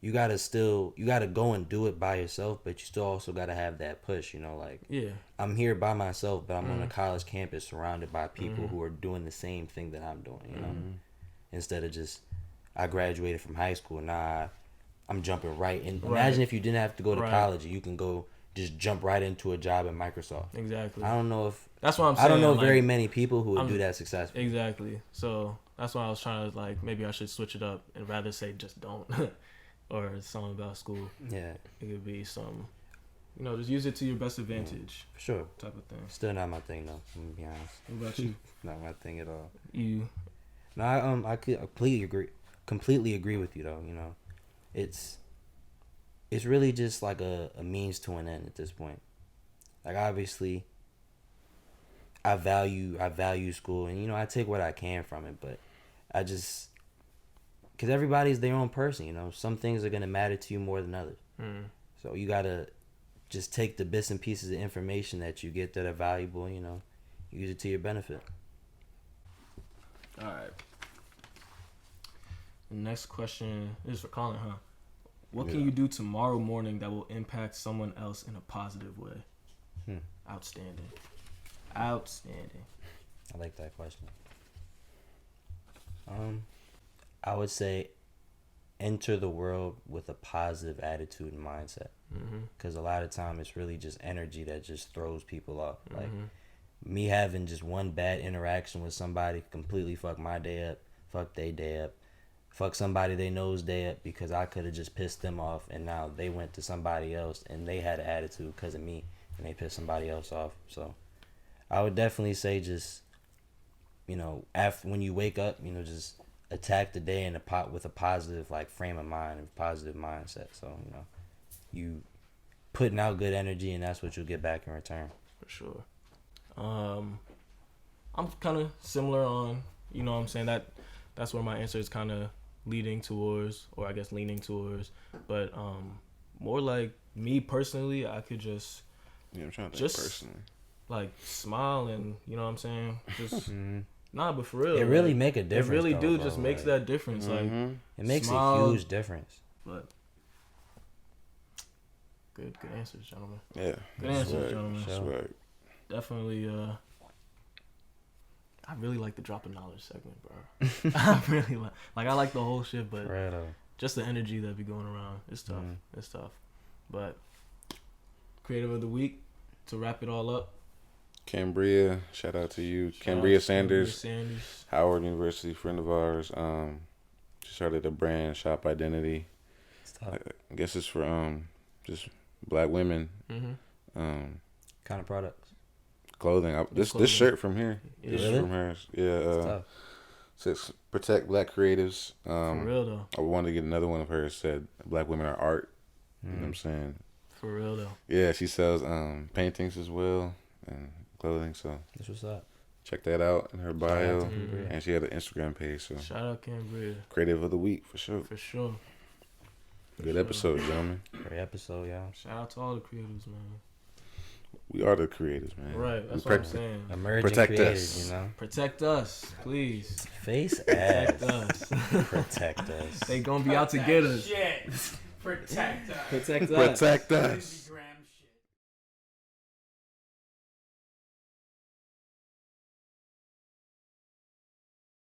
You gotta go and do it by yourself, but you still also gotta have that push. I'm here by myself, but I'm on a college campus surrounded by people who are doing the same thing that I'm doing. Instead of just I graduated from high school, I'm jumping right in. Imagine if you didn't have to go to college, you can go. Just jump right into a job at Microsoft. Exactly. I don't know if that's what I'm saying. I don't know very many people who would do that successfully. Exactly. So that's why I was trying to maybe I should switch it up and rather say just don't, or something about school. Yeah. It could be some, just use it to your best advantage. For sure. Type of thing. Still not my thing though. I'm gonna be honest. What about you? Not my thing at all. No, I could completely agree with you though. You know, it's really just like a means to an end at this point. Like obviously, I value school, and you know I take what I can from it, but I just because everybody's their own person. You know, some things are gonna matter to you more than others. So you gotta just take the bits and pieces of information that you get that are valuable. You know, use it to your benefit. All right. The next question is for Colin, huh? What can you do tomorrow morning that will impact someone else in a positive way? Outstanding. I like that question. I would say enter the world with a positive attitude and mindset. Because a lot of time it's really just energy that just throws people off. Like me having just one bad interaction with somebody completely fuck my day up, fuck their day up, fuck somebody they know's day up because I could have just pissed them off, and now they went to somebody else and they had an attitude because of me and they pissed somebody else off. So I would definitely say just, you know, after when you wake up, you know, just attack the day in a pot with a positive like frame of mind and positive mindset. So, you know, you putting out good energy and that's what you'll get back in return. For sure. I'm kind of similar on, you know what I'm saying, that's where my answer is kind of leaning towards, but more like me personally, I could just I'm trying to think just personally, like smile and, you know what I'm saying, just nah, but for real, It really like, make a difference. It really though, just bro. makes that difference. Like it makes smile, a huge difference. But good answers, gentlemen. yeah, Good answers, gentlemen. That's right. Definitely. I really like the drop of knowledge segment, bro. I really like I like the whole shit, but just the energy that be going around, it's tough. It's tough. But creative of the week, to wrap it all up, Kambria, shout out to you. Kambria Sanders, Howard University friend of ours. She started a brand, Shop Idxntity. I guess it's for just black women. Kind of products. Clothing. This shirt from here. Yeah. This is from her. Yeah. Says protect black creatives. For real though. I wanted to get another one of hers. Said black women are art. You know what I'm saying? For real though. Yeah, she sells paintings as well and clothing. So that's what's up. Check that out in her bio. And she had an Instagram page. So shout out Kambria. Creative of the week for sure. For sure. Good episode, gentlemen. Great episode, y'all. Shout out to all the creators, man. We are the creators, man. Right, that's what I'm saying. Emerging protect creators, us. You know? Protect us, please. Face Protect ass. us. Protect us. They gonna be out to get us. Shit. Protect us. Protect us. Protect us.